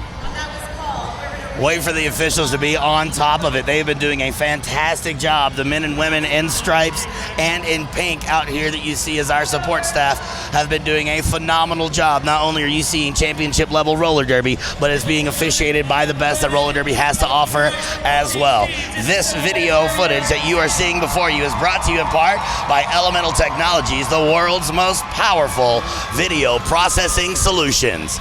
Wait for the officials to be on top of it. They've been doing a fantastic job. The men and women in stripes and in pink out here that you see as our support staff have been doing a phenomenal job. Not only are you seeing championship level roller derby, but it's being officiated by the best that roller derby has to offer as well. This video footage that you are seeing before you is brought to you in part by Elemental Technologies, the world's most powerful video processing solutions.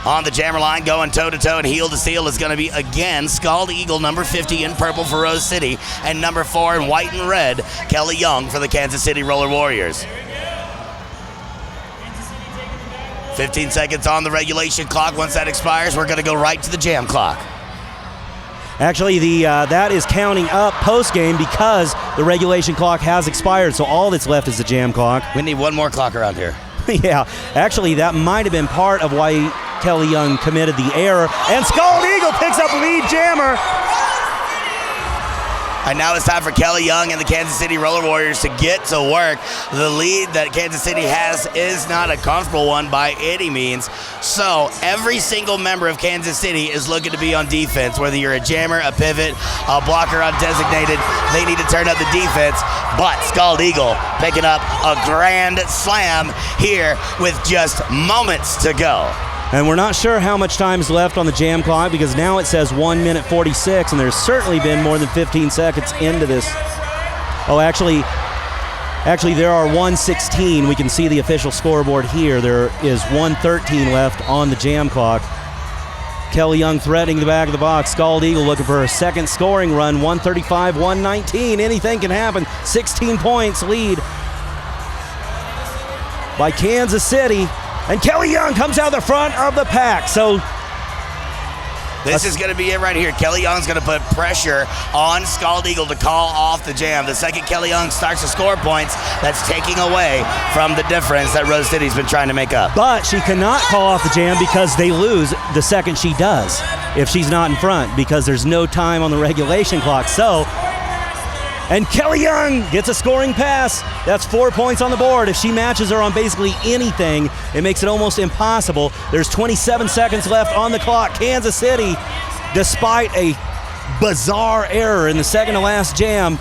On the jammer line, going toe-to-toe and heel to seal is going to be, again, Scald Eagle, number 50 in purple for Rose City, and number 4 in white and red, Kelly Young for the Kansas City Roller Warriors. 15 seconds on the regulation clock. Once that expires, we're going to go right to the jam clock. Actually, that is counting up post-game because the regulation clock has expired, so all that's left is the jam clock. We need one more clock around here. Yeah, actually, that might have been part of why Kelly Young committed the error. And Scald Eagle picks up lead jammer. And now it's time for Kelly Young and the Kansas City Roller Warriors to get to work. The lead that Kansas City has is not a comfortable one by any means. So every single member of Kansas City is looking to be on defense. Whether you're a jammer, a pivot, a blocker undesignated, they need to turn up the defense. But Scald Eagle picking up a grand slam here with just moments to go. And we're not sure how much time is left on the jam clock because now it says 1 minute 46, and there's certainly been more than 15 seconds into this. Oh, actually, there are 1:16. We can see the official scoreboard here. There is 1:13 left on the jam clock. Kelly Young threading the back of the box. Scald Eagle looking for her second scoring run. 135, 119. Anything can happen. 16 points lead by Kansas City. And Kelly Young comes out the front of the pack. So this is going to be it right here. Kelly Young's going to put pressure on Scald Eagle to call off the jam. The second Kelly Young starts to score points, that's taking away from the difference that Rose City's been trying to make up. But she cannot call off the jam because they lose the second she does if she's not in front because there's no time on the regulation clock. So, and Kelly Young gets a scoring pass. That's 4 points on the board. If she matches her on basically anything, it makes it almost impossible. There's 27 seconds left on the clock. Kansas City, despite a bizarre error in the second to last jam,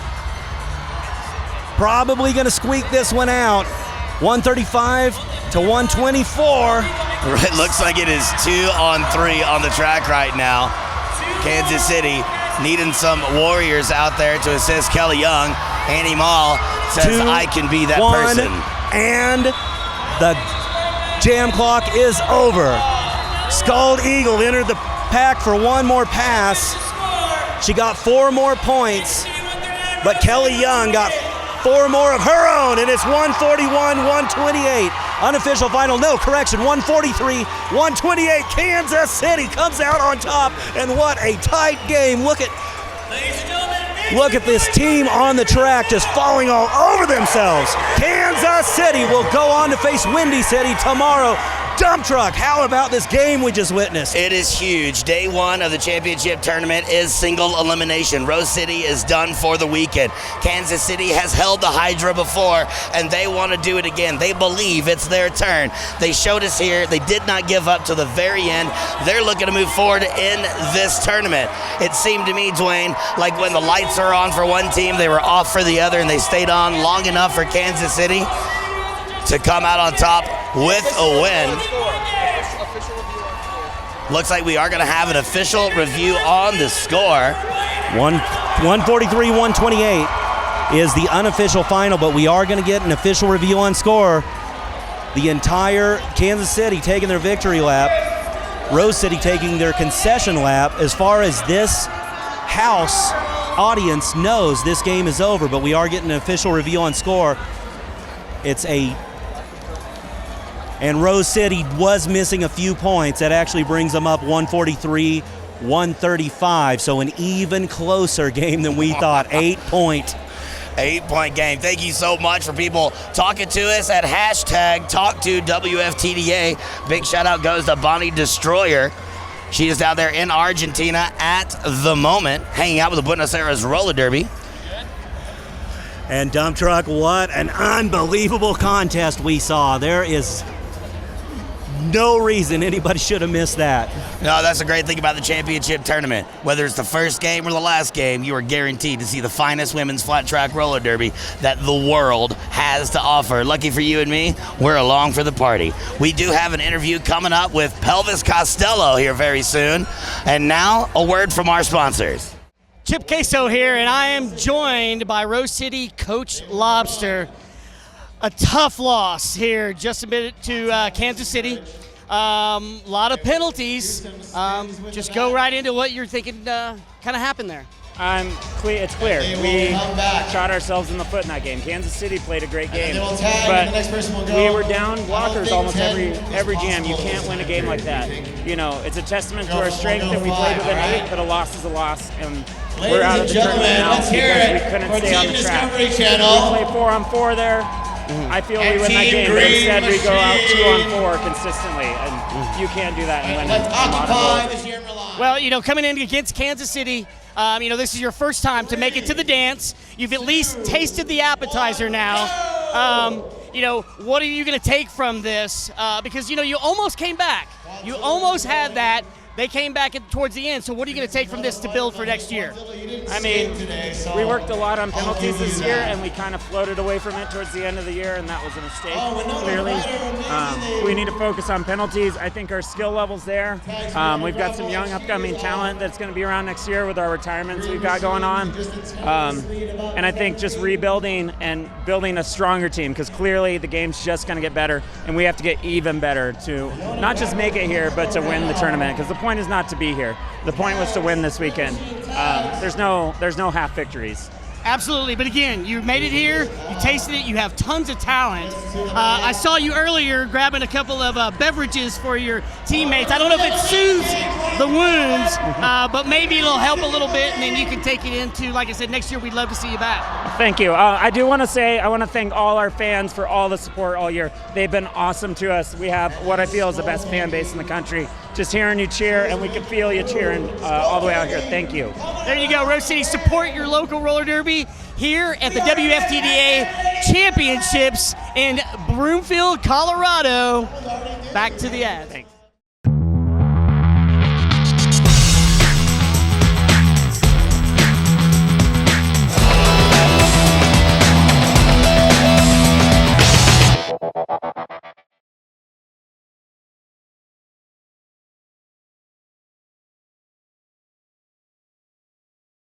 probably going to squeak this one out. 135 to 124. It looks like it is 2-on-3 on the track right now. Kansas City needing some warriors out there to assist Kelly Young. Annie Mall says, I can be that person. And the jam clock is over. Scald Eagle entered the pack for one more pass. She got 4 more points, but Kelly Young got 4 more of her own, and it's 141-128. Unofficial final, no correction, 143-128. Kansas City comes out on top, and what a tight game. Look at this team on the track just falling all over themselves. Kansas City will go on to face Windy City tomorrow. Dump Truck, how about this game we just witnessed? It is huge. Day 1 of the championship tournament is single elimination. Rose City is done for the weekend. Kansas City has held the Hydra before, and they want to do it again. They believe it's their turn. They showed us here. They did not give up to the very end. They're looking to move forward in this tournament. It seemed to me, Dwayne, like when the lights are on for one team, they were off for the other, and they stayed on long enough for Kansas City to come out on top with a win. Looks like we are going to have an official review on the score. 143-128 is the unofficial final, but we are going to get an official review on score. The entire Kansas City taking their victory lap, Rose City taking their concession lap. As far as this house audience knows, this game is over, but we are getting an official review on score. And Rose City was missing a few points. That actually brings them up 143-135. So an even closer game than we thought. 8-point. 8-point game. Thank you so much for people talking to us at hashtag #TalkToWFTDA. Big shout out goes to Bonnie Destroyer. She is down there in Argentina at the moment, hanging out with the Buenos Aires Roller Derby. And Dump Truck, what an unbelievable contest we saw. There is no reason anybody should have missed that. No, that's a great thing about the championship tournament. Whether it's the first game or the last game, you are guaranteed to see the finest women's flat track roller derby that the world has to offer. Lucky for you and me, we're along for the party. We do have an interview coming up with Pelvis Costello here very soon. And now, a word from our sponsors. Chip Queso here, and I am joined by Rose City Coach Lobster. A tough loss here, just a bit to Kansas City. Lot of penalties. Just go right into what you're thinking kind of happened there. It's clear. We shot ourselves in the foot in that game. Kansas City played a great game, but we were down blockers almost every jam. You can't win a game like that. You know, it's a testament to our strength that we played with an 8, but a loss is a loss, and we're out of the tournament now because we couldn't stay on the track. We played 4-on-4 there. I feel we win that game, but instead we go out 2-on-4 consistently, and you can't do that and win a lot of goals. Well, you know, coming in against Kansas City, you know, this is your first time to make it to the dance. You've at least tasted the appetizer now. You know, what are you going to take from this? Because, you know, you almost came back. You almost had that They came back towards the end. So what are you going to take from this to build for next year? I mean, we worked a lot on penalties this year, and we kind of floated away from it towards the end of the year, and that was a mistake, clearly. We need to focus on penalties. I think our skill level's there. We've got some young upcoming talent that's going to be around next year with our retirements we've got going on. And I think just rebuilding and building a stronger team, because clearly the game's just going to get better, and we have to get even better to not just make it here, but to win the tournament, because the point is not to be here. The point was to win this weekend. There's no half victories. Absolutely, but again, you made it here, you tasted it, you have tons of talent. I saw you earlier grabbing a couple of beverages for your teammates. I don't know if it soothes the wounds, but maybe it'll help a little bit, and then you can take it into, like I said, next year we'd love to see you back. Thank you. I do want to say, I want to thank all our fans for all the support all year. They've been awesome to us. We have what I feel is the best fan base in the country. Just hearing you cheer, and we can feel you cheering all the way out here. Thank you. There you go, Rose City. Support your local roller derby here at the WFTDA Championships in Broomfield, Colorado. Back to the ad. Thanks.